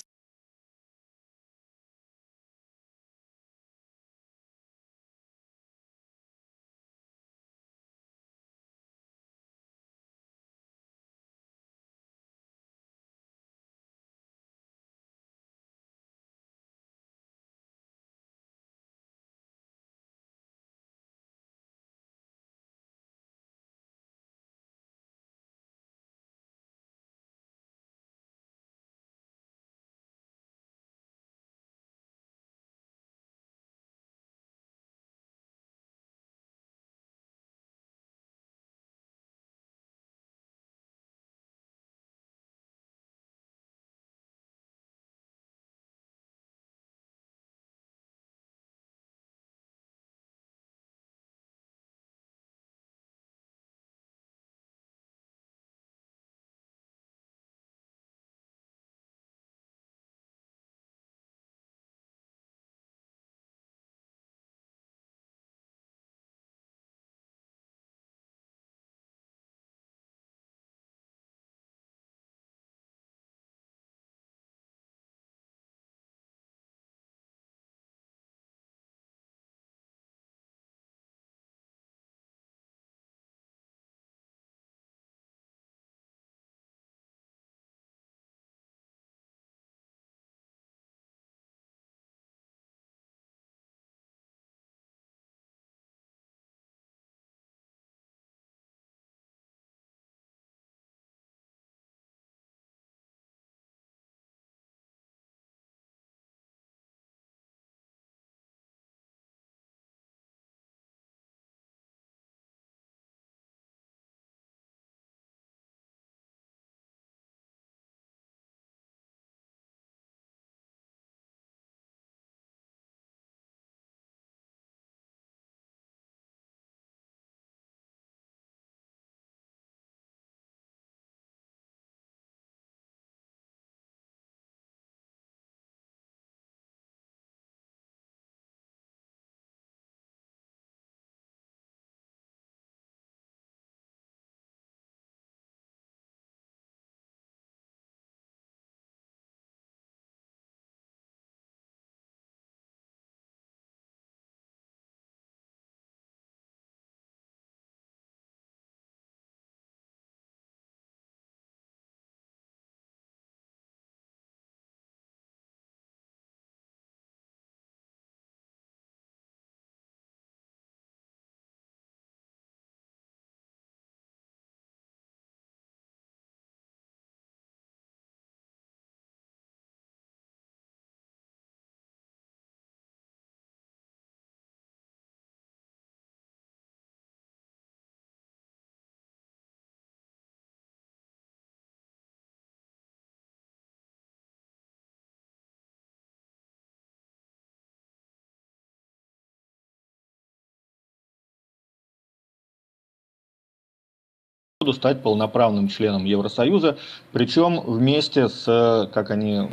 стать полноправным членом Евросоюза, причем вместе с, как они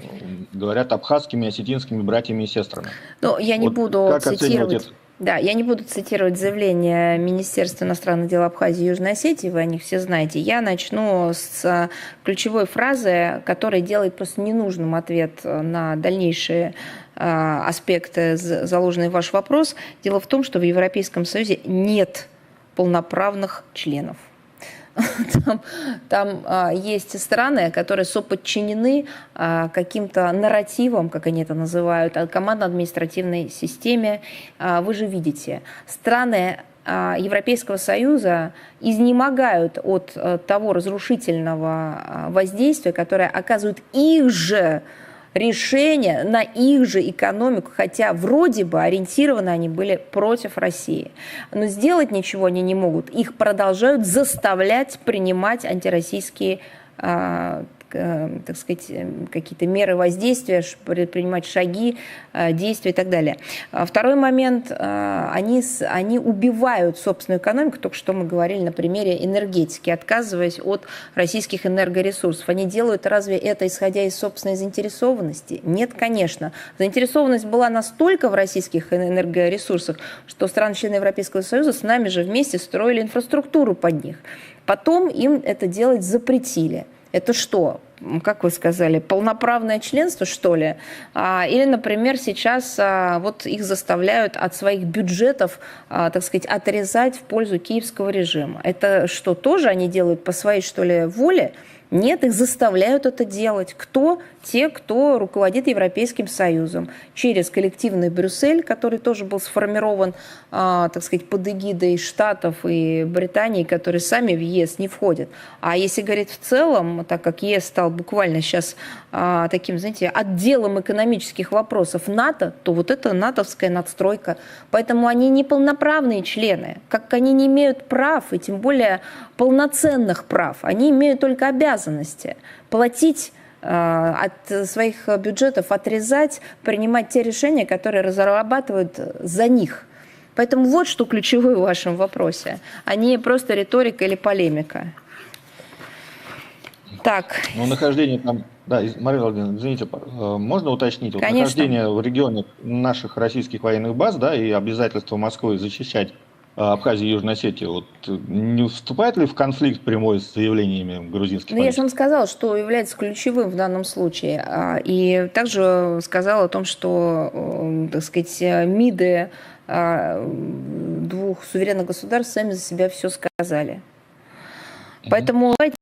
говорят, абхазскими, осетинскими братьями и сестрами. Ну, я не Вот буду как оценивать цитировать. это? Да, я не буду цитировать заявление Министерства иностранных дел Абхазии и Южной Осетии, вы о них все знаете. Я начну с ключевой фразы, которая делает просто ненужным ответ на дальнейшие аспекты, заложенные в ваш вопрос. Дело в том, что в Европейском Союзе нет полноправных членов. Там есть страны, которые соподчинены каким-то нарративам, как они это называют, командно-административной системе. Вы же видите, страны Европейского Союза изнемогают от того разрушительного воздействия, которое оказывают их же решения на их же экономику, хотя вроде бы ориентированы они были против России. Но сделать ничего они не могут. Их продолжают заставлять принимать антироссийские, так сказать, какие-то меры воздействия, предпринимать шаги, действия и так далее. Второй момент, они убивают собственную экономику, только что мы говорили на примере энергетики, отказываясь от российских энергоресурсов. Они делают разве это исходя из собственной заинтересованности? Нет, конечно. Заинтересованность была настолько в российских энергоресурсах, что страны-члены Европейского Союза с нами же вместе строили инфраструктуру под них. Потом им это делать запретили. Это что? Как вы сказали, полноправное членство, что ли? Или, например, сейчас вот их заставляют от своих бюджетов, так сказать, отрезать в пользу киевского режима. Это что, тоже они делают по своей, что ли, воле? Нет, их заставляют это делать. Кто? Те, кто руководит Европейским Союзом. Через коллективный Брюссель, который тоже был сформирован, так сказать, под эгидой Штатов и Британии, которые сами в ЕС не входят. А если говорить в целом, так как ЕС стал буквально сейчас таким, знаете, отделом экономических вопросов НАТО, то вот это натовская надстройка. Поэтому они не полноправные члены. Как они не имеют прав, и тем более полноценных прав. Они имеют только обязанности платить от своих бюджетов, отрезать, принимать те решения, которые разрабатывают за них. Поэтому вот что ключевое в вашем вопросе, а не просто риторика или полемика. Так. Ну, нахождение там, да, Марина Владимировна, извините, можно уточнить? Вот Конечно. нахождение в регионе наших российских военных баз, да, и обязательство Москвы защищать Абхазию и Южную Осетию, вот, не вступает ли в конфликт прямой с заявлениями грузинских Ну, я же политиков? вам сказала, что является ключевым в данном случае. И также сказала о том, что, так сказать, МИДы двух суверенных государств сами за себя все сказали. Поэтому давайте